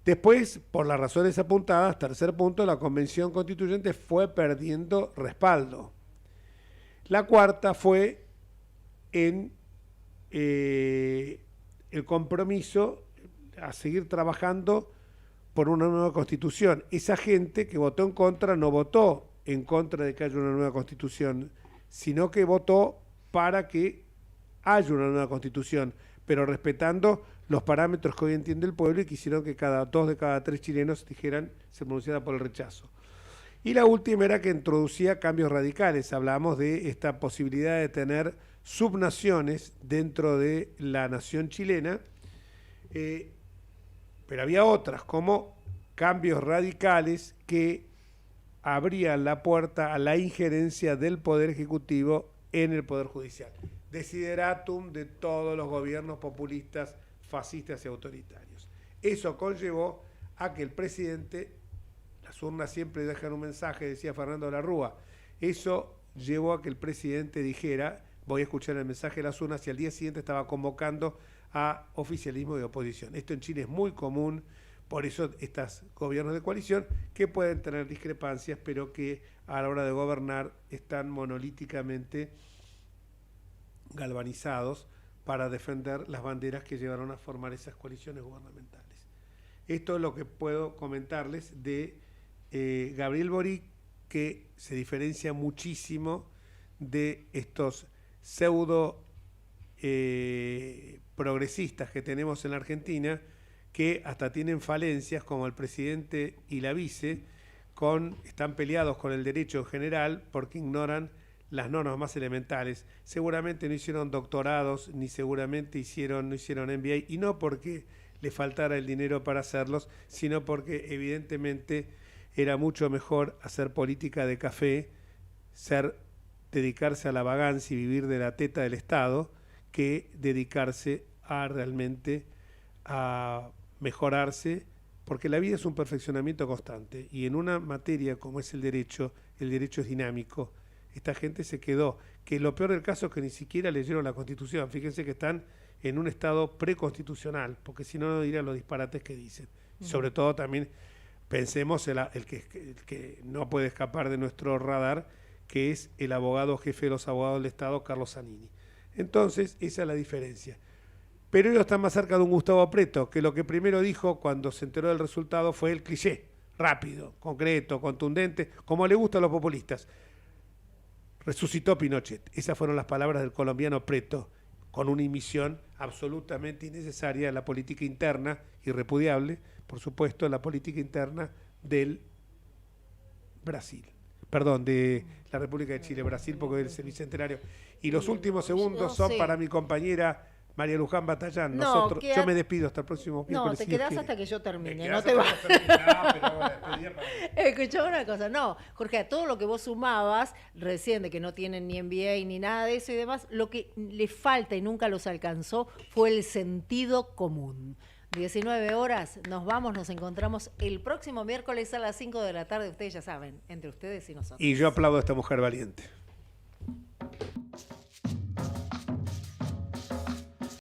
Después, por las razones apuntadas, tercer punto, la Convención Constituyente fue perdiendo respaldo. La cuarta fue en el compromiso a seguir trabajando por una nueva Constitución. Esa gente que votó en contra no votó en contra de que haya una nueva Constitución, sino que votó para que haya una nueva Constitución, pero respetando los parámetros que hoy entiende el pueblo y quisieron que 2 de cada 3 chilenos se pronunciara por el rechazo. Y la última era que introducía cambios radicales. Hablamos de esta posibilidad de tener subnaciones dentro de la nación chilena, pero había otras, como cambios radicales que abrían la puerta a la injerencia del Poder Ejecutivo en el Poder Judicial. Desideratum de todos los gobiernos populistas, fascistas y autoritarios. Eso conllevó a que el presidente, las urnas siempre dejan un mensaje, decía Fernando de la Rúa, eso llevó a que el presidente dijera, voy a escuchar el mensaje de las urnas, y al día siguiente estaba convocando a oficialismo y oposición. Esto en Chile es muy común, por eso estos gobiernos de coalición que pueden tener discrepancias, pero que a la hora de gobernar están monolíticamente galvanizados para defender las banderas que llevaron a formar esas coaliciones gubernamentales. Esto es lo que puedo comentarles de Gabriel Boric, que se diferencia muchísimo de estos pseudo progresistas que tenemos en la Argentina, que hasta tienen falencias, como el presidente y la vice, están peleados con el derecho en general porque ignoran las normas más elementales. Seguramente no hicieron doctorados, ni seguramente no hicieron MBA, y no porque le faltara el dinero para hacerlos, sino porque evidentemente era mucho mejor hacer política de café, dedicarse a la vagancia y vivir de la teta del Estado, que dedicarse a realmente a mejorarse, porque la vida es un perfeccionamiento constante, y en una materia como es el derecho es dinámico. Esta gente se quedó, que lo peor del caso es que ni siquiera leyeron la Constitución. Fíjense que están en un estado preconstitucional, porque si no, no dirían los disparates que dicen. Sobre todo también pensemos el que no puede escapar de nuestro radar, que es el abogado jefe de los abogados del Estado, Carlos Zanini. Entonces, esa es la diferencia. Pero ellos están más cerca de un Gustavo Preto, que lo que primero dijo cuando se enteró del resultado fue el cliché, rápido, concreto, contundente, como le gusta a los populistas. Resucitó Pinochet. Esas fueron las palabras del colombiano Preto, con una imisión absolutamente innecesaria en la política interna, irrepudiable, por supuesto, en la política interna del Brasil. Perdón, de la República de Chile, Brasil, porque es el bicentenario. Y los últimos segundos son para mi compañera María Luján Batallán. Yo me despido hasta el próximo miércoles. No, te quedás hasta que yo termine, no te vas. Escuchá una cosa, no, Jorge, a todo lo que vos sumabas recién de que no tienen ni MBA ni nada de eso y demás, lo que le falta y nunca los alcanzó fue el sentido común. 19 horas, nos encontramos el próximo miércoles a las 5 de la tarde, ustedes ya saben, entre ustedes y nosotros. Y yo aplaudo a esta mujer valiente.